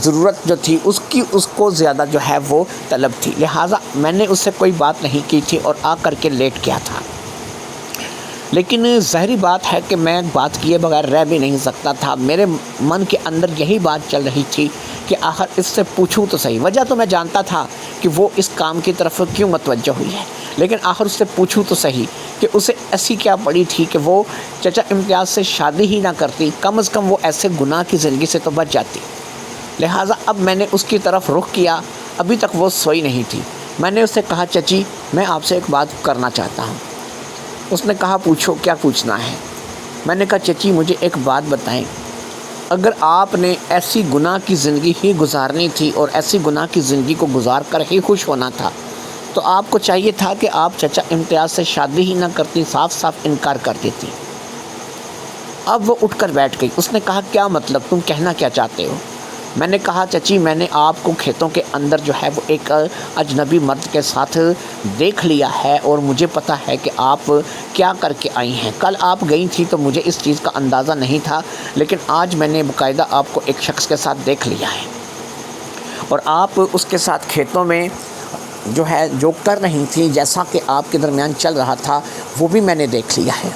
[SPEAKER 1] ضرورت جو تھی اس کو زیادہ جو ہے وہ طلب تھی، لہٰذا میں نے اس سے کوئی بات نہیں کی تھی اور آ کر کے لیٹ گیا تھا۔ لیکن ظاہری بات ہے کہ میں بات کیے بغیر رہ بھی نہیں سکتا تھا۔ میرے من کے اندر یہی بات چل رہی تھی کہ آخر اس سے پوچھوں تو صحیح۔ وجہ تو میں جانتا تھا کہ وہ اس کام کی طرف کیوں متوجہ ہوئی ہے، لیکن آخر اس سے پوچھوں تو صحیح کہ اسے ایسی کیا پڑی تھی کہ وہ چچا امتیاز سے شادی ہی نہ کرتی، کم از کم وہ ایسے گناہ کی زندگی سے تو بچ جاتی۔ لہٰذا اب میں نے اس کی طرف رخ کیا۔ ابھی تک وہ سوئی نہیں تھی۔ میں نے اس سے کہا، چچی میں آپ سے ایک بات کرنا چاہتا ہوں۔ اس نے کہا، پوچھو، کیا پوچھنا ہے؟ میں نے کہا، چچی مجھے ایک بات بتائیں، اگر آپ نے ایسی گناہ کی زندگی ہی گزارنی تھی اور ایسی گناہ کی زندگی کو گزار کر ہی خوش ہونا تھا تو آپ کو چاہیے تھا کہ آپ چچا امتیاز سے شادی ہی نہ کرتی، صاف صاف انکار کر دیتی۔ اب وہ اٹھ کر بیٹھ گئی۔ اس نے کہا، کیا مطلب، تم کہنا کیا چاہتے ہو؟ میں نے کہا، چچی میں نے آپ کو کھیتوں کے اندر جو ہے وہ ایک اجنبی مرد کے ساتھ دیکھ لیا ہے اور مجھے پتہ ہے کہ آپ کیا کر کے آئی ہیں۔ کل آپ گئی تھی تو مجھے اس چیز کا اندازہ نہیں تھا، لیکن آج میں نے باقاعدہ آپ کو ایک شخص کے ساتھ دیکھ لیا ہے اور آپ اس کے ساتھ کھیتوں میں جو ہے جو کر رہی تھی، جیسا کہ آپ کے درمیان چل رہا تھا وہ بھی میں نے دیکھ لیا ہے۔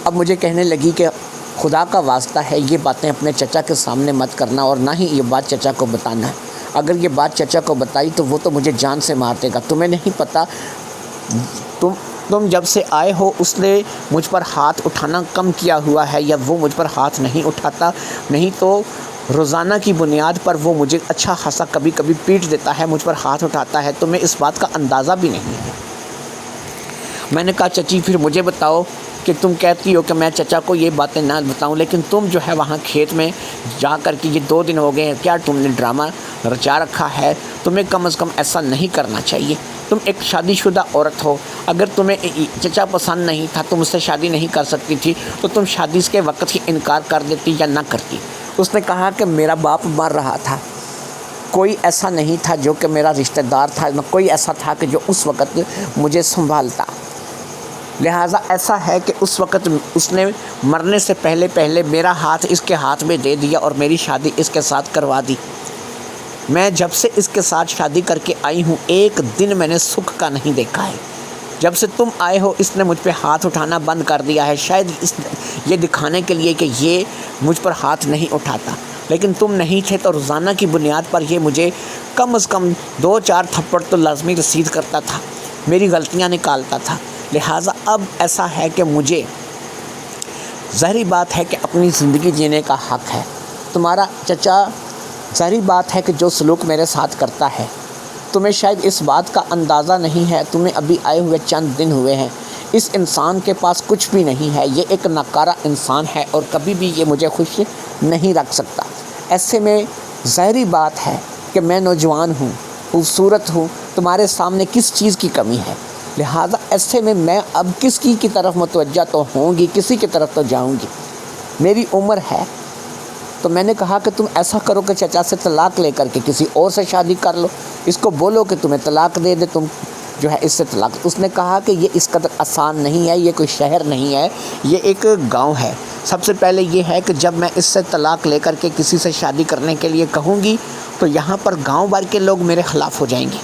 [SPEAKER 1] اب مجھے کہنے لگی کہ خدا کا واسطہ ہے یہ باتیں اپنے چچا کے سامنے مت کرنا اور نہ ہی یہ بات چچا کو بتانا ہے۔ اگر یہ بات چچا کو بتائی تو وہ تو مجھے جان سے مار دے گا. تمہیں نہیں پتہ، تم جب سے آئے ہو اس نے مجھ پر ہاتھ اٹھانا کم کیا ہوا ہے، یا وہ مجھ پر ہاتھ نہیں اٹھاتا، نہیں تو روزانہ کی بنیاد پر وہ مجھے اچھا خاصا کبھی کبھی پیٹ دیتا ہے، مجھ پر ہاتھ اٹھاتا ہے. تمہیں اس بات کا اندازہ بھی نہیں ہے. میں نے کہا چچی پھر مجھے بتاؤ کہ تم کہتی ہو کہ میں چچا کو یہ باتیں نہ بتاؤں، لیکن تم جو ہے وہاں کھیت میں جا کر کے یہ 2 دن ہو گئے ہیں، کیا تم نے ڈرامہ رچا رکھا ہے؟ تمہیں کم از کم ایسا نہیں کرنا چاہیے. تم ایک شادی شدہ عورت ہو، اگر تمہیں چچا پسند نہیں تھا، تم اس سے شادی نہیں کر سکتی تھی، تو تم شادی کے وقت ہی انکار کر دیتی یا نہ کرتی. اس نے کہا کہ میرا باپ مر رہا تھا، کوئی ایسا نہیں تھا جو کہ میرا رشتہ دار تھا، نہ کوئی ایسا تھا کہ جو اس وقت مجھے سنبھالتا. لہٰذا ایسا ہے کہ اس وقت اس نے مرنے سے پہلے میرا ہاتھ اس کے ہاتھ میں دے دیا اور میری شادی اس کے ساتھ کروا دی. میں جب سے اس کے ساتھ شادی کر کے آئی ہوں، ایک دن میں نے سکھ کا نہیں دیکھا ہے. جب سے تم آئے ہو اس نے مجھ پہ ہاتھ اٹھانا بند کر دیا ہے، شاید یہ دکھانے کے لیے کہ یہ مجھ پر ہاتھ نہیں اٹھاتا. لیکن تم نہیں تھے تو روزانہ کی بنیاد پر یہ مجھے کم از کم 2-4 تھپڑ تو لازمی رسید کرتا تھا، میری غلطیاں نکالتا تھا. لہٰذا اب ایسا ہے کہ مجھے ظاہری بات ہے کہ اپنی زندگی جینے کا حق ہے. تمہارا چچا ظاہری بات ہے کہ جو سلوک میرے ساتھ کرتا ہے، تمہیں شاید اس بات کا اندازہ نہیں ہے. تمہیں ابھی آئے ہوئے چند دن ہوئے ہیں. اس انسان کے پاس کچھ بھی نہیں ہے، یہ ایک ناکارہ انسان ہے اور کبھی بھی یہ مجھے خوش نہیں رکھ سکتا. ایسے میں ظاہری بات ہے کہ میں نوجوان ہوں، خوبصورت ہوں، تمہارے سامنے کس چیز کی کمی ہے. لہٰذا ایسے میں اب کس کی طرف متوجہ تو ہوں گی، کسی کی طرف تو جاؤں گی. میری عمر ہے. تو میں نے کہا کہ تم ایسا کرو کہ چچا سے طلاق لے کر کے کسی اور سے شادی کر لو، اس کو بولو کہ تمہیں طلاق دے دے، تم جو ہے اس سے طلاق. اس نے کہا کہ یہ اس قدر آسان نہیں ہے، یہ کوئی شہر نہیں ہے، یہ ایک گاؤں ہے. سب سے پہلے یہ ہے کہ جب میں اس سے طلاق لے کر کے کسی سے شادی کرنے کے لیے کہوں گی تو یہاں پر گاؤں بھر کے لوگ میرے خلاف ہو جائیں گے.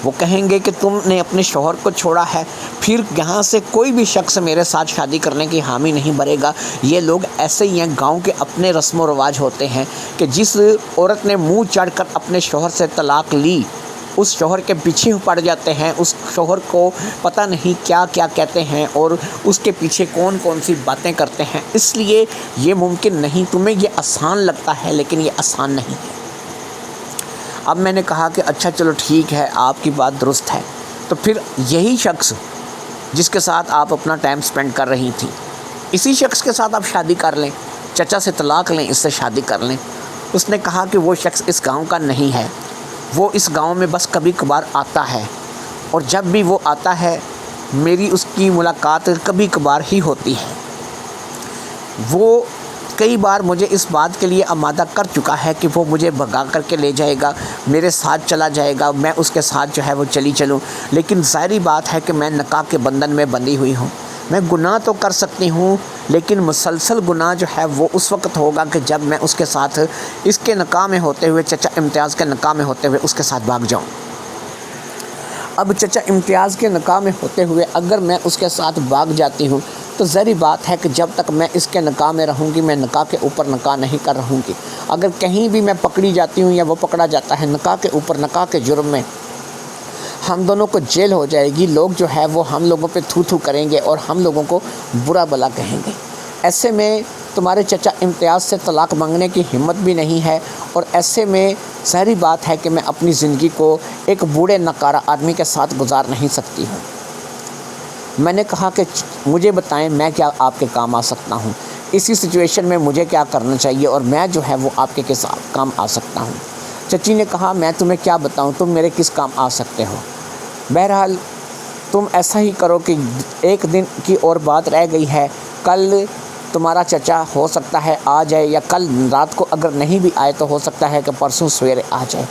[SPEAKER 1] وہ کہیں گے کہ تم نے اپنے شوہر کو چھوڑا ہے. پھر یہاں سے کوئی بھی شخص میرے ساتھ شادی کرنے کی حامی نہیں بھرے گا. یہ لوگ ایسے ہی ہیں، گاؤں کے اپنے رسم و رواج ہوتے ہیں کہ جس عورت نے منہ چڑھ کر اپنے شوہر سے طلاق لی، اس شوہر کے پیچھے پڑ جاتے ہیں. اس شوہر کو پتہ نہیں کیا کیا کہتے ہیں اور اس کے پیچھے کون کون سی باتیں کرتے ہیں. اس لیے یہ ممکن نہیں. تمہیں یہ آسان لگتا ہے لیکن یہ آسان نہیں ہے. اب میں نے کہا کہ اچھا چلو ٹھیک ہے، آپ کی بات درست ہے. تو پھر یہی شخص جس کے ساتھ آپ اپنا ٹائم سپینڈ کر رہی تھی، اسی شخص کے ساتھ آپ شادی کر لیں، چچا سے طلاق لیں، اس سے شادی کر لیں. اس نے کہا کہ وہ شخص اس گاؤں کا نہیں ہے، وہ اس گاؤں میں بس کبھی کبھار آتا ہے، اور جب بھی وہ آتا ہے میری اس کی ملاقات کبھی کبھار ہی ہوتی ہے. وہ کئی بار مجھے اس بات کے لیے آمادہ کر چکا ہے کہ وہ مجھے بھگا کر کے لے جائے گا، میرے ساتھ چلا جائے گا، میں اس کے ساتھ جو ہے وہ چلی چلوں. لیکن ظاہری بات ہے کہ میں نکاح کے بندھن میں بندھی ہوئی ہوں. میں گناہ تو کر سکتی ہوں لیکن مسلسل گناہ جو ہے وہ اس وقت ہوگا کہ جب میں اس کے ساتھ، اس کے نکاح میں ہوتے ہوئے، چچا امتیاز کے نکاح میں ہوتے ہوئے اس کے ساتھ بھاگ جاؤں. اب چچا امتیاز کے نکاح میں ہوتے ہوئے اگر میں اس کے ساتھ بھاگ جاتی ہوں تو ظاہری بات ہے کہ جب تک میں اس کے نکاح میں رہوں گی، میں نکاح کے اوپر نکاح نہیں کر رہوں گی. اگر کہیں بھی میں پکڑی جاتی ہوں یا وہ پکڑا جاتا ہے نکاح کے اوپر، نکاح کے جرم میں، ہم دونوں کو جیل ہو جائے گی. لوگ جو ہے وہ ہم لوگوں پہ تھو تھو کریں گے اور ہم لوگوں کو برا بھلا کہیں گے. ایسے میں تمہارے چچا امتیاز سے طلاق مانگنے کی ہمت بھی نہیں ہے، اور ایسے میں ظاہری بات ہے کہ میں اپنی زندگی کو ایک بوڑھے ناکارہ آدمی کے ساتھ گزار نہیں سکتی ہوں. میں نے کہا کہ مجھے بتائیں میں کیا آپ کے کام آ سکتا ہوں، اسی سچویشن میں مجھے کیا کرنا چاہیے اور میں جو ہے وہ آپ کے کس کام آ سکتا ہوں. چچی نے کہا میں تمہیں کیا بتاؤں، تم میرے کس کام آ سکتے ہو. بہرحال تم ایسا ہی کرو کہ ایک دن کی اور بات رہ گئی ہے، کل تمہارا چچا ہو سکتا ہے آ جائے، یا کل رات کو اگر نہیں بھی آئے تو ہو سکتا ہے کہ پرسوں سویرے آ جائے.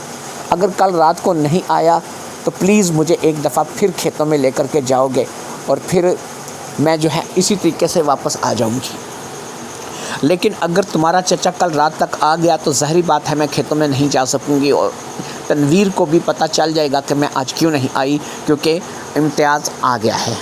[SPEAKER 1] اگر کل رات کو نہیں آیا تو پلیز مجھے ایک دفعہ پھر کھیتوں میں لے کر کے جاؤ گے اور پھر میں جو ہے اسی طریقے سے واپس آ جاؤں گی. لیکن اگر تمہارا چچا کل رات تک آ گیا تو ظاہری بات ہے میں کھیتوں میں نہیں جا سکوں گی، اور تنویر کو بھی پتہ چل جائے گا کہ میں آج کیوں نہیں آئی، کیونکہ امتیاز آ گیا ہے.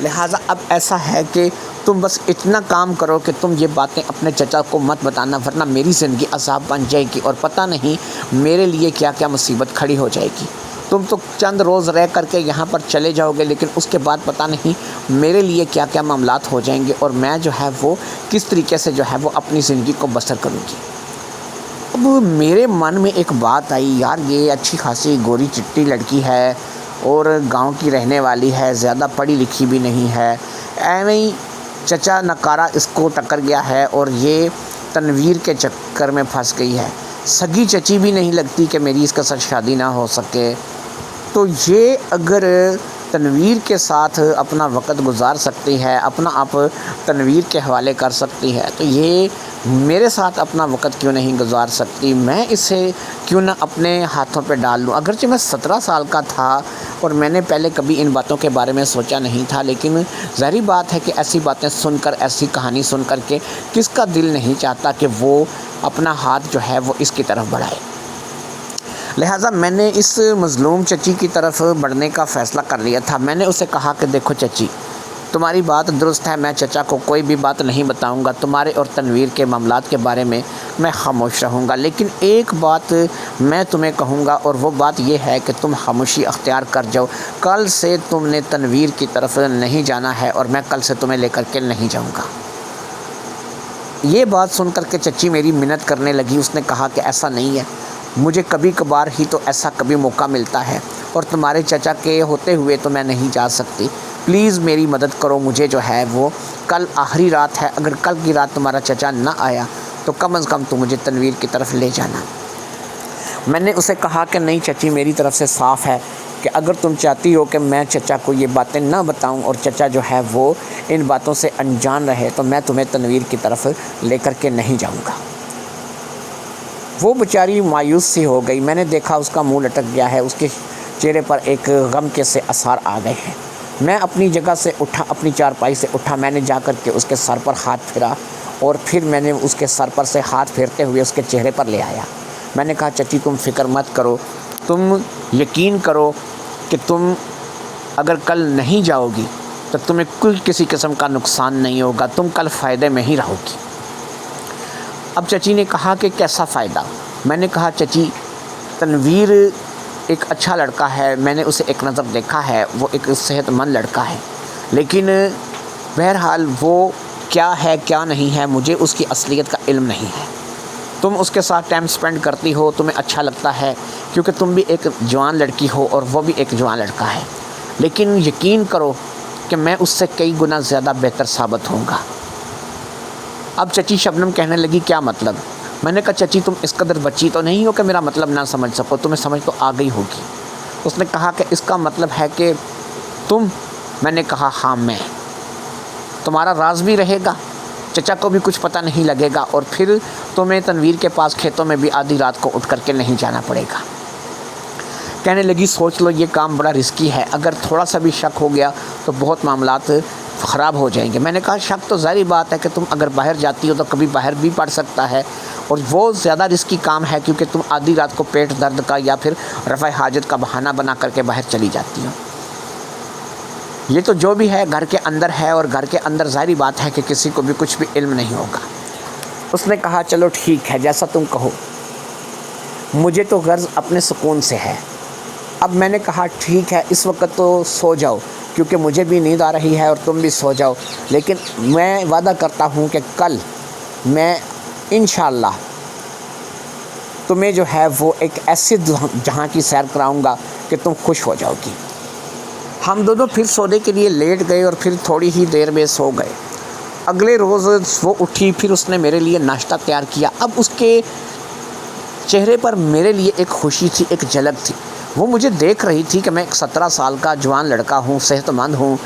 [SPEAKER 1] لہٰذا اب ایسا ہے کہ تم بس اتنا کام کرو کہ تم یہ باتیں اپنے چچا کو مت بتانا، ورنہ میری زندگی عذاب بن جائے گی اور پتہ نہیں میرے لیے کیا کیا مصیبت کھڑی ہو جائے گی۔ تم تو چند روز رہ کر کے یہاں پر چلے جاؤ گے، لیکن اس کے بعد پتہ نہیں میرے لیے کیا کیا معاملات ہو جائیں گے اور میں جو ہے وہ کس طریقے سے جو ہے وہ اپنی زندگی کو بسر کروں گی۔ اب میرے من میں ایک بات آئی، یار یہ اچھی خاصی گوری چٹی لڑکی ہے اور گاؤں کی رہنے والی ہے، زیادہ پڑھی لکھی بھی نہیں ہے، ایویں ہی چچا نکارا اس کو ٹکر گیا ہے اور یہ تنویر کے چکر میں پھنس گئی ہے۔ سگی چچی بھی نہیں لگتی کہ میری اس کے ساتھ شادی نہ ہو سکے، تو یہ اگر تنویر کے ساتھ اپنا وقت گزار سکتی ہے، اپنا آپ تنویر کے حوالے کر سکتی ہے، تو یہ میرے ساتھ اپنا وقت کیوں نہیں گزار سکتی؟ میں اسے کیوں نہ اپنے ہاتھوں پہ ڈال لوں؟ اگرچہ میں 17 سال کا تھا اور میں نے پہلے کبھی ان باتوں کے بارے میں سوچا نہیں تھا، لیکن ظاہری بات ہے کہ ایسی باتیں سن کر، ایسی کہانی سن کر کے کس کا دل نہیں چاہتا کہ وہ اپنا ہاتھ جو ہے وہ اس کی طرف بڑھائے۔ لہٰذا میں نے اس مظلوم چچی کی طرف بڑھنے کا فیصلہ کر لیا تھا۔ میں نے اسے کہا کہ دیکھو چچی، تمہاری بات درست ہے، میں چچا کو کوئی بھی بات نہیں بتاؤں گا، تمہارے اور تنویر کے معاملات کے بارے میں خاموش رہوں گا، لیکن ایک بات میں تمہیں کہوں گا اور وہ بات یہ ہے کہ تم خاموشی اختیار کر جاؤ۔ کل سے تم نے تنویر کی طرف نہیں جانا ہے اور میں کل سے تمہیں لے کر کے نہیں جاؤں گا۔ یہ بات سن کر کے چچی میری منت کرنے لگی۔ اس نے کہا کہ ایسا نہیں ہے، مجھے کبھی کبھار ہی تو ایسا کبھی موقع ملتا ہے اور تمہارے چچا کے ہوتے ہوئے تو میں نہیں جا سکتی، پلیز میری مدد کرو، مجھے جو ہے وہ کل آخری رات ہے، اگر کل کی رات تمہارا چچا نہ آیا تو کم از کم تم مجھے تنویر کی طرف لے جانا۔ میں نے اسے کہا کہ نہیں چچی، میری طرف سے صاف ہے کہ اگر تم چاہتی ہو کہ میں چچا کو یہ باتیں نہ بتاؤں اور چچا جو ہے وہ ان باتوں سے انجان رہے، تو میں تمہیں تنویر کی طرف لے کر کے نہیں جاؤں گا۔ وہ بیچاری مایوس سی ہو گئی۔ میں نے دیکھا اس کا منہ لٹک گیا ہے، اس کے چہرے پر ایک غم کے سے اثار آ گئے ہیں۔ میں اپنی جگہ سے اٹھا، اپنی چارپائی سے اٹھا، میں نے جا کر کے اس کے سر پر ہاتھ پھیرا اور پھر میں نے اس کے سر پر سے ہاتھ پھیرتے ہوئے اس کے چہرے پر لے آیا۔ میں نے کہا چچی تم فکر مت کرو، تم یقین کرو کہ تم اگر کل نہیں جاؤ گی تو تمہیں کوئی کسی قسم کا نقصان نہیں ہوگا، تم کل فائدے میں ہی رہو گی۔ اب چچی نے کہا کہ کیسا فائدہ؟ میں نے کہا چچی تنویر ایک اچھا لڑکا ہے، میں نے اسے ایک نظر دیکھا ہے، وہ ایک صحت مند لڑکا ہے، لیکن بہرحال وہ کیا ہے کیا نہیں ہے مجھے اس کی اصلیت کا علم نہیں ہے۔ تم اس کے ساتھ ٹائم سپینڈ کرتی ہو، تمہیں اچھا لگتا ہے کیونکہ تم بھی ایک جوان لڑکی ہو اور وہ بھی ایک جوان لڑکا ہے، لیکن یقین کرو کہ میں اس سے کئی گنا زیادہ بہتر ثابت ہوں گا۔ اب چچی شبنم کہنے لگی کیا مطلب؟ میں نے کہا چچی تم اس قدر بچی تو نہیں ہو کہ میرا مطلب نہ سمجھ سکو، تمہیں سمجھ تو آ گئی ہوگی۔ اس نے کہا کہ اس کا مطلب ہے کہ تم؟ میں نے کہا ہاں میں۔ تمہارا راز بھی رہے گا، چچا کو بھی کچھ پتہ نہیں لگے گا اور پھر تمہیں تنویر کے پاس کھیتوں میں بھی آدھی رات کو اٹھ کر کے نہیں جانا پڑے گا۔ کہنے لگی سوچ لو یہ کام بڑا رسکی ہے، اگر تھوڑا سا بھی شک ہو گیا تو بہت معاملات خراب ہو جائیں گے۔ میں نے کہا شک تو ظاہری بات ہے کہ تم اگر باہر جاتی ہو تو کبھی باہر بھی پڑ سکتا ہے اور وہ زیادہ رسکی کام ہے کیونکہ تم آدھی رات کو پیٹ درد کا یا پھر رفع حاجت کا بہانہ بنا کر کے باہر چلی جاتی ہو۔ یہ تو جو بھی ہے گھر کے اندر ہے اور گھر کے اندر ظاہری بات ہے کہ کسی کو بھی کچھ بھی علم نہیں ہوگا۔ اس نے کہا چلو ٹھیک ہے جیسا تم کہو، مجھے تو غرض اپنے سکون سے ہے۔ اب میں نے کہا ٹھیک ہے اس وقت تو سو جاؤ کیونکہ مجھے بھی نیند آ رہی ہے اور تم بھی سو جاؤ، لیکن میں وعدہ کرتا ہوں کہ کل میں انشاءاللہ تمہیں جو ہے وہ ایک ایسے جہاں کی سیر کراؤں گا کہ تم خوش ہو جاؤ گی۔ ہم دونوں پھر سونے کے لیے لیٹ گئے اور پھر تھوڑی ہی دیر میں سو گئے۔ اگلے روز وہ اٹھی، پھر اس نے میرے لیے ناشتہ تیار کیا۔ اب اس کے چہرے پر میرے لیے ایک خوشی تھی، ایک جھلک تھی۔ وہ مجھے دیکھ رہی تھی کہ میں ایک 17 سال کا جوان لڑکا ہوں، صحت مند ہوں،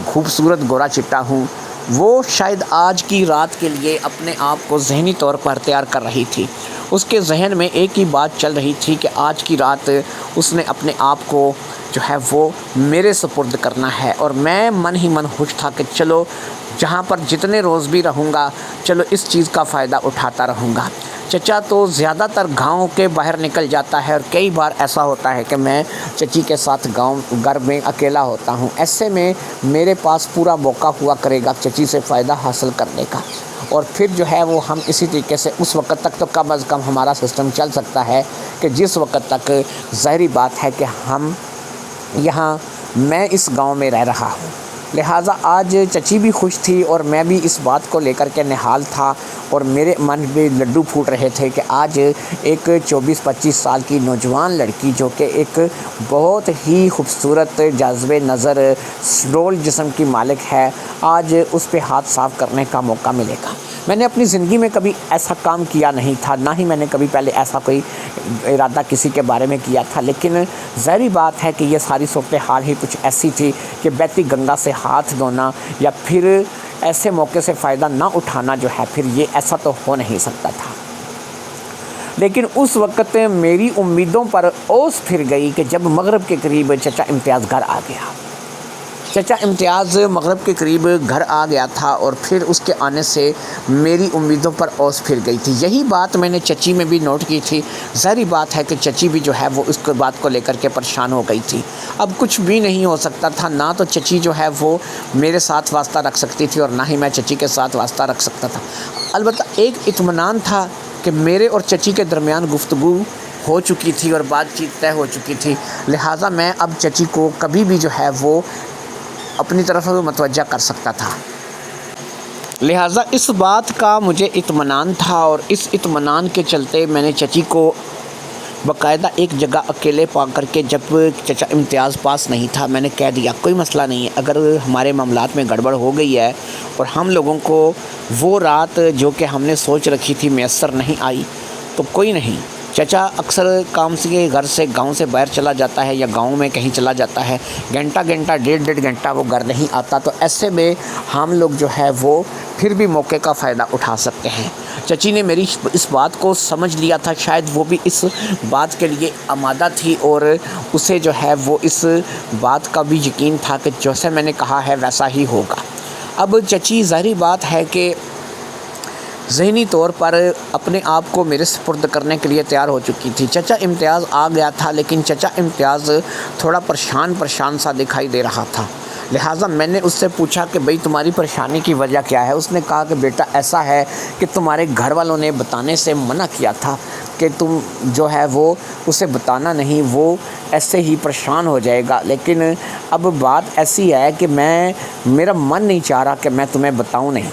[SPEAKER 1] خوبصورت گورا چٹا ہوں۔ وہ شاید آج کی رات کے لیے اپنے آپ کو ذہنی طور پر تیار کر رہی تھی۔ اس کے ذہن میں ایک ہی بات چل رہی تھی کہ آج کی رات اس نے اپنے آپ کو جو ہے وہ میرے سپرد کرنا ہے، اور میں من ہی من خوش تھا کہ چلو جہاں پر جتنے روز بھی رہوں گا چلو اس چیز کا فائدہ اٹھاتا رہوں گا۔ چچا تو زیادہ تر گاؤں کے باہر نکل جاتا ہے اور کئی بار ایسا ہوتا ہے کہ میں چچی کے ساتھ گھر میں اکیلا ہوتا ہوں۔ ایسے میں میرے پاس پورا موقع ہوا کرے گا چچی سے فائدہ حاصل کرنے کا، اور پھر جو ہے وہ ہم اسی طریقے سے اس وقت تک تو کم از کم ہمارا سسٹم چل سکتا ہے کہ جس وقت تک ظاہری بات ہے کہ میں اس گاؤں میں رہ رہا ہوں۔ لہٰذا آج چچی بھی خوش تھی اور میں بھی اس بات کو لے کر کے نہال تھا، اور میرے من میں لڈو پھوٹ رہے تھے کہ آج ایک 24-25 سال کی نوجوان لڑکی جو کہ ایک بہت ہی خوبصورت جاذب نظر سڈول جسم کی مالک ہے، آج اس پہ ہاتھ صاف کرنے کا موقع ملے گا۔ میں نے اپنی زندگی میں کبھی ایسا کام کیا نہیں تھا، نہ ہی میں نے کبھی پہلے ایسا کوئی ارادہ کسی کے بارے میں کیا تھا، لیکن ظاہری بات ہے کہ یہ ساری صورتحال ہی کچھ ایسی تھی کہ بہتی گنگا سے ہاتھ دھونا یا پھر ایسے موقع سے فائدہ نہ اٹھانا جو ہے پھر یہ ایسا تو ہو نہیں سکتا تھا۔ لیکن اس وقت میری امیدوں پر اوس پھر گئی کہ جب مغرب کے قریب چچا امتیاز گھر آ گیا۔ چچا امتیاز مغرب کے قریب گھر آ گیا تھا اور پھر اس کے آنے سے میری امیدوں پر اوس پھر گئی تھی۔ یہی بات میں نے چچی میں بھی نوٹ کی تھی۔ ظاہری بات ہے کہ چچی بھی جو ہے وہ اس بات کو لے کر کے پریشان ہو گئی تھی۔ اب کچھ بھی نہیں ہو سکتا تھا، نہ تو چچی جو ہے وہ میرے ساتھ واسطہ رکھ سکتی تھی اور نہ ہی میں چچی کے ساتھ واسطہ رکھ سکتا تھا۔ البتہ ایک اطمینان تھا کہ میرے اور چچی کے درمیان گفتگو ہو چکی تھی اور بات چیت طے ہو چکی تھی، لہٰذا میں اب چچی کو کبھی بھی جو ہے وہ اپنی طرف متوجہ کر سکتا تھا۔ لہٰذا اس بات کا مجھے اطمینان تھا، اور اس اطمینان کے چلتے میں نے چچی کو باقاعدہ ایک جگہ اکیلے پا کر کے، جب چچا امتیاز پاس نہیں تھا، میں نے کہہ دیا کوئی مسئلہ نہیں ہے، اگر ہمارے معاملات میں گڑبڑ ہو گئی ہے اور ہم لوگوں کو وہ رات جو کہ ہم نے سوچ رکھی تھی میسر نہیں آئی تو کوئی نہیں۔ چچا اکثر کام سے گھر سے گاؤں سے باہر چلا جاتا ہے یا گاؤں میں کہیں چلا جاتا ہے، گھنٹہ ڈیڑھ گھنٹہ وہ گھر نہیں آتا، تو ایسے میں ہم لوگ جو ہے وہ پھر بھی موقع کا فائدہ اٹھا سکتے ہیں۔ چچی نے میری اس بات کو سمجھ لیا تھا، شاید وہ بھی اس بات کے لیے آمادہ تھی اور اسے جو ہے وہ اس بات کا بھی یقین تھا کہ جیسے میں نے کہا ہے ویسا ہی ہوگا۔ اب چچی ظاہری بات ہے کہ ذہنی طور پر اپنے آپ کو میرے سپرد کرنے کے لیے تیار ہو چکی تھی۔ چچا امتیاز آ گیا تھا، لیکن چچا امتیاز تھوڑا پریشان سا دکھائی دے رہا تھا۔ لہٰذا میں نے اس سے پوچھا کہ بھئی تمہاری پریشانی کی وجہ کیا ہے؟ اس نے کہا کہ بیٹا ایسا ہے کہ تمہارے گھر والوں نے بتانے سے منع کیا تھا کہ تم جو ہے وہ اسے بتانا نہیں، وہ ایسے ہی پریشان ہو جائے گا، لیکن اب بات ایسی ہے کہ میرا من نہیں چاہ رہا کہ میں تمہیں بتاؤں نہیں،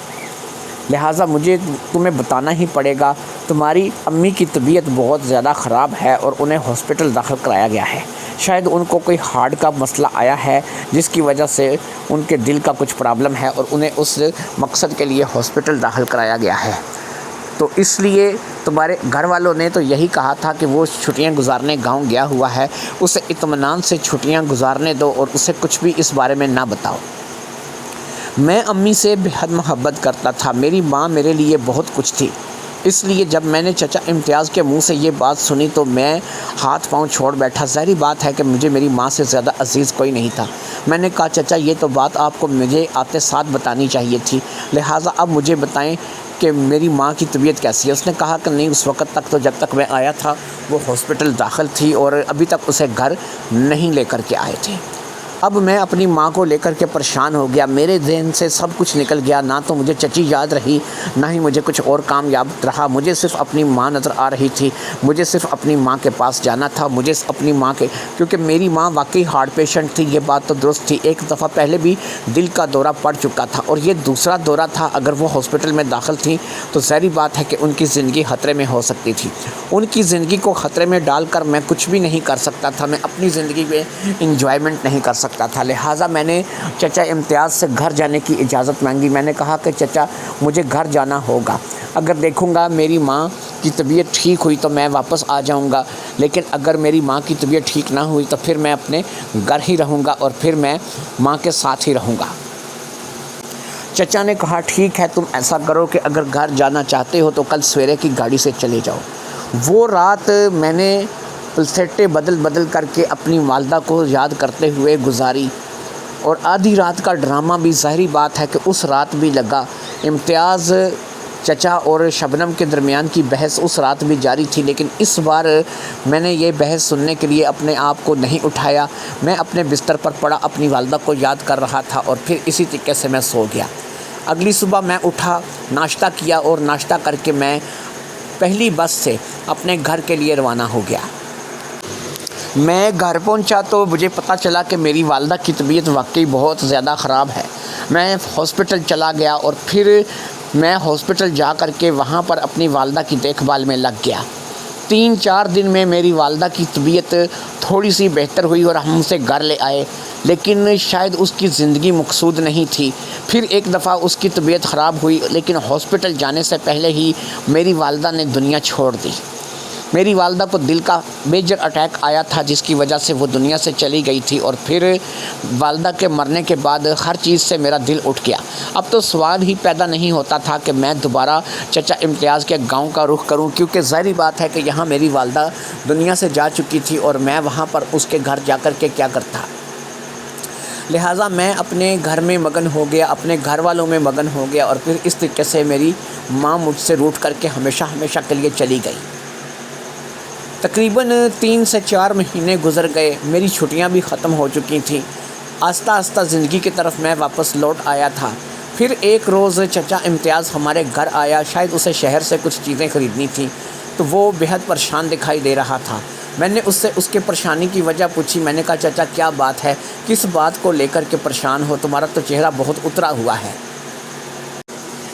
[SPEAKER 1] لہٰذا مجھے تمہیں بتانا ہی پڑے گا۔ تمہاری امی کی طبیعت بہت زیادہ خراب ہے اور انہیں ہاسپٹل داخل کرایا گیا ہے، شاید ان کو کوئی ہارٹ کا مسئلہ آیا ہے جس کی وجہ سے ان کے دل کا کچھ پرابلم ہے اور انہیں اس مقصد کے لیے ہاسپٹل داخل کرایا گیا ہے، تو اس لیے تمہارے گھر والوں نے تو یہی کہا تھا کہ وہ چھٹیاں گزارنے گاؤں گیا ہوا ہے، اسے اطمینان سے چھٹیاں گزارنے دو اور اسے کچھ بھی اس بارے میں نہ بتاؤ۔ میں امی سے بے حد محبت کرتا تھا، میری ماں میرے لیے بہت کچھ تھی، اس لیے جب میں نے چچا امتیاز کے منہ سے یہ بات سنی تو میں ہاتھ پاؤں چھوڑ بیٹھا۔ ظاہری بات ہے کہ مجھے میری ماں سے زیادہ عزیز کوئی نہیں تھا۔ میں نے کہا چچا یہ تو بات آپ کو مجھے آتے ساتھ بتانی چاہیے تھی، لہٰذا اب مجھے بتائیں کہ میری ماں کی طبیعت کیسی ہے؟ اس نے کہا کہ نہیں، اس وقت تک تو جب تک میں آیا تھا وہ ہاسپٹل داخل تھی اور ابھی تک اسے گھر نہیں لے کر کے آئے تھے۔ اب میں اپنی ماں کو لے کر کے پریشان ہو گیا، میرے ذہن سے سب کچھ نکل گیا، نہ تو مجھے چچی یاد رہی نہ ہی مجھے کچھ اور کام یاد رہا، مجھے صرف اپنی ماں نظر آ رہی تھی، مجھے صرف اپنی ماں کے پاس جانا تھا، مجھے اپنی ماں کے، کیونکہ میری ماں واقعی ہارٹ پیشنٹ تھی، یہ بات تو درست تھی، ایک دفعہ پہلے بھی دل کا دورہ پڑ چکا تھا اور یہ دوسرا دورہ تھا۔ اگر وہ ہاسپٹل میں داخل تھیں تو ظاہری بات ہے کہ ان کی زندگی خطرے میں ہو سکتی تھی، ان کی زندگی کو خطرے میں ڈال کر میں کچھ بھی نہیں کر سکتا تھا، میں اپنی زندگی میں انجوائمنٹ نہیں کر سکتا تھا، لہٰذا میں نے چچا امتیاز سے گھر جانے کی اجازت مانگی۔ میں نے کہا کہ چچا مجھے گھر جانا ہوگا، اگر دیکھوں گا میری ماں کی طبیعت ٹھیک ہوئی تو میں واپس آ جاؤں گا، لیکن اگر میری ماں کی طبیعت ٹھیک نہ ہوئی تو پھر میں اپنے گھر ہی رہوں گا اور پھر میں ماں کے ساتھ ہی رہوں گا۔ چچا نے کہا ٹھیک ہے، تم ایسا کرو کہ اگر گھر جانا چاہتے ہو تو کل سویرے کی گاڑی سے چلے جاؤ۔ وہ رات میں نے پلسیٹے بدل کر کے اپنی والدہ کو یاد کرتے ہوئے گزاری اور آدھی رات کا ڈرامہ بھی ظاہری بات ہے کہ اس رات بھی لگا۔ امتیاز چچا اور شبنم کے درمیان کی بحث اس رات بھی جاری تھی، لیکن اس بار میں نے یہ بحث سننے کے لیے اپنے آپ کو نہیں اٹھایا۔ میں اپنے بستر پر پڑا اپنی والدہ کو یاد کر رہا تھا اور پھر اسی طریقے سے میں سو گیا۔ اگلی صبح میں اٹھا، ناشتہ کیا اور ناشتہ کر کے میں پہلی بس سے اپنے گھر کے لیے روانہ ہو گیا۔ میں گھر پہنچا تو مجھے پتہ چلا کہ میری والدہ کی طبیعت واقعی بہت زیادہ خراب ہے۔ میں ہاسپٹل چلا گیا اور پھر میں ہاسپٹل جا کر کے وہاں پر اپنی والدہ کی دیکھ بھال میں لگ گیا۔ 3-4 دن میں میری والدہ کی طبیعت تھوڑی سی بہتر ہوئی اور ہم اسے گھر لے آئے، لیکن شاید اس کی زندگی مقصود نہیں تھی۔ پھر ایک دفعہ اس کی طبیعت خراب ہوئی، لیکن ہاسپٹل جانے سے پہلے ہی میری والدہ نے دنیا چھوڑ دی۔ میری والدہ کو دل کا میجر اٹیک آیا تھا، جس کی وجہ سے وہ دنیا سے چلی گئی تھی، اور پھر والدہ کے مرنے کے بعد ہر چیز سے میرا دل اٹھ گیا۔ اب تو سوال ہی پیدا نہیں ہوتا تھا کہ میں دوبارہ چچا امتیاز کے گاؤں کا رخ کروں، کیونکہ ظاہری بات ہے کہ یہاں میری والدہ دنیا سے جا چکی تھی اور میں وہاں پر اس کے گھر جا کر کے کیا کرتا۔ لہٰذا میں اپنے گھر میں مگن ہو گیا، اپنے گھر والوں میں مگن ہو گیا، اور پھر اس طریقے سے میری ماں مجھ سے روٹھ کر کے ہمیشہ کے لیے چلی گئی۔ تقریباً 3 سے 4 مہینے گزر گئے، میری چھٹیاں بھی ختم ہو چکی تھیں۔ آہستہ آہستہ زندگی کی طرف میں واپس لوٹ آیا تھا۔ پھر ایک روز چچا امتیاز ہمارے گھر آیا، شاید اسے شہر سے کچھ چیزیں خریدنی تھیں، تو وہ بہت پریشان دکھائی دے رہا تھا۔ میں نے اس سے اس کے پریشانی کی وجہ پوچھی۔ میں نے کہا چچا کیا بات ہے، کس بات کو لے کر کے پریشان ہو، تمہارا تو چہرہ بہت اترا ہوا ہے۔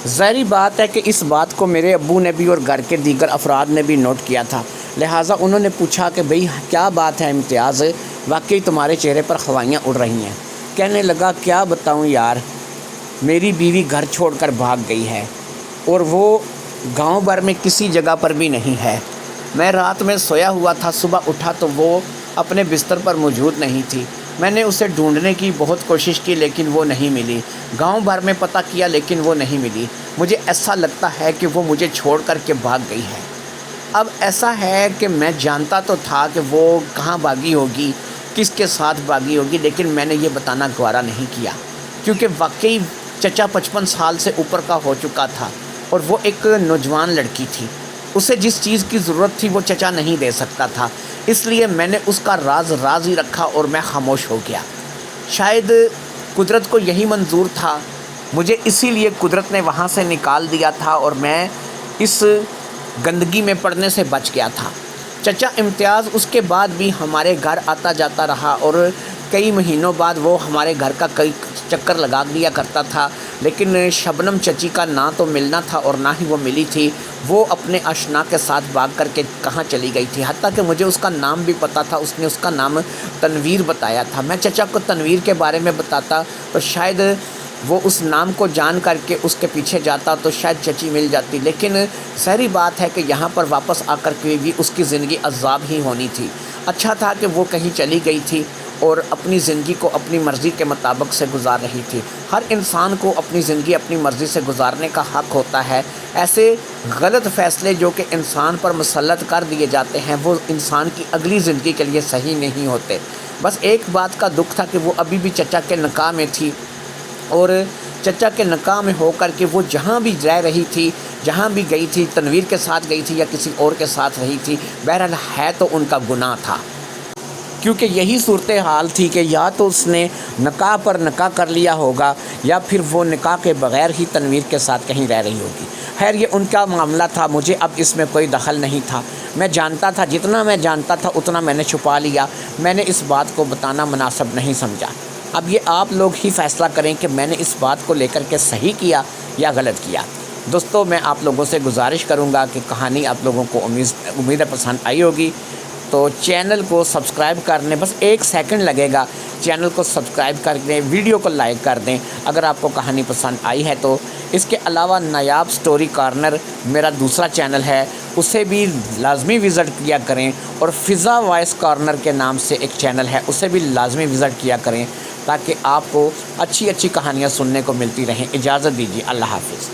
[SPEAKER 1] ظاہری بات ہے کہ اس بات کو میرے ابو نے بھی اور گھر کے دیگر افراد نے بھی نوٹ کیا تھا، لہٰذا انہوں نے پوچھا کہ بھئی کیا بات ہے امتیاز، واقعی تمہارے چہرے پر خوائیاں اڑ رہی ہیں۔ کہنے لگا کیا بتاؤں یار، میری بیوی گھر چھوڑ کر بھاگ گئی ہے اور وہ گاؤں بھر میں کسی جگہ پر بھی نہیں ہے۔ میں رات میں سویا ہوا تھا، صبح اٹھا تو وہ اپنے بستر پر موجود نہیں تھی۔ میں نے اسے ڈھونڈنے کی بہت کوشش کی، لیکن وہ نہیں ملی۔ گاؤں بھر میں پتہ کیا، لیکن وہ نہیں ملی۔ مجھے ایسا لگتا ہے کہ وہ مجھے چھوڑ کر کے بھاگ گئی ہے۔ اب ایسا ہے کہ میں جانتا تو تھا کہ وہ کہاں بھاگی ہوگی، کس کے ساتھ بھاگی ہوگی، لیکن میں نے یہ بتانا گوارا نہیں کیا، کیونکہ واقعی چچا 55 سال سے اوپر کا ہو چکا تھا اور وہ ایک نوجوان لڑکی تھی۔ اسے جس چیز کی ضرورت تھی وہ چچا نہیں دے سکتا تھا، اس لیے میں نے اس کا راز ہی رکھا اور میں خاموش ہو گیا۔ شاید قدرت کو یہی منظور تھا، مجھے اسی لیے قدرت نے وہاں سے نکال دیا تھا اور میں اس گندگی میں پڑنے سے بچ گیا تھا۔ چچا امتیاز اس کے بعد بھی ہمارے گھر آتا جاتا رہا اور کئی مہینوں بعد وہ ہمارے گھر کا کئی چکر لگا دیا کرتا تھا، لیکن شبنم چچی کا نہ تو ملنا تھا اور نہ ہی وہ ملی تھی۔ وہ اپنے آشنا کے ساتھ بھاگ کر کے کہاں چلی گئی تھی، حتیٰ کہ مجھے اس کا نام بھی پتہ تھا۔ اس نے اس کا نام تنویر بتایا تھا۔ میں چچا کو تنویر کے بارے میں بتاتا تو شاید وہ اس نام کو جان کر کے اس کے پیچھے جاتا تو شاید چچی مل جاتی، لیکن ظاہری بات ہے کہ یہاں پر واپس آ کر کے بھی اس کی زندگی عذاب ہی ہونی تھی۔ اچھا تھا کہ وہ کہیں چلی گئی تھی اور اپنی زندگی کو اپنی مرضی کے مطابق سے گزار رہی تھی۔ ہر انسان کو اپنی زندگی اپنی مرضی سے گزارنے کا حق ہوتا ہے۔ ایسے غلط فیصلے جو کہ انسان پر مسلط کر دیے جاتے ہیں وہ انسان کی اگلی زندگی کے لیے صحیح نہیں ہوتے۔ بس ایک بات کا دکھ تھا کہ وہ ابھی بھی چچا کے نکاح میں تھی اور چچا کے نکاح میں ہو کر کے وہ جہاں بھی رہ رہی تھی، جہاں بھی گئی تھی، تنویر کے ساتھ گئی تھی یا کسی اور کے ساتھ رہی تھی، بہرحال ہے تو ان کا گناہ تھا، کیونکہ یہی صورتحال تھی کہ یا تو اس نے نکاح پر نکاح کر لیا ہوگا یا پھر وہ نکاح کے بغیر ہی تنویر کے ساتھ کہیں رہ رہی ہوگی۔ خیر یہ ان کا معاملہ تھا، مجھے اب اس میں کوئی دخل نہیں تھا۔ میں جانتا تھا، جتنا میں جانتا تھا اتنا میں نے چھپا لیا، میں نے اس بات کو بتانا مناسب نہیں سمجھا۔ اب یہ آپ لوگ ہی فیصلہ کریں کہ میں نے اس بات کو لے کر کے صحیح کیا یا غلط کیا۔ دوستو میں آپ لوگوں سے گزارش کروں گا کہ کہانی آپ لوگوں کو امید پسند آئی ہوگی، تو چینل کو سبسکرائب کرنے بس 1 سیکنڈ لگے گا، چینل کو سبسکرائب کر دیں، ویڈیو کو لائک کر دیں اگر آپ کو کہانی پسند آئی ہے تو۔ اس کے علاوہ نایاب سٹوری کارنر میرا دوسرا چینل ہے، اسے بھی لازمی وزٹ کیا کریں، اور فضا وائس کارنر کے نام سے ایک چینل ہے، اسے بھی لازمی وزٹ کیا کریں تاکہ آپ کو اچھی کہانیاں سننے کو ملتی رہیں۔ اجازت دیجیے، اللہ حافظ۔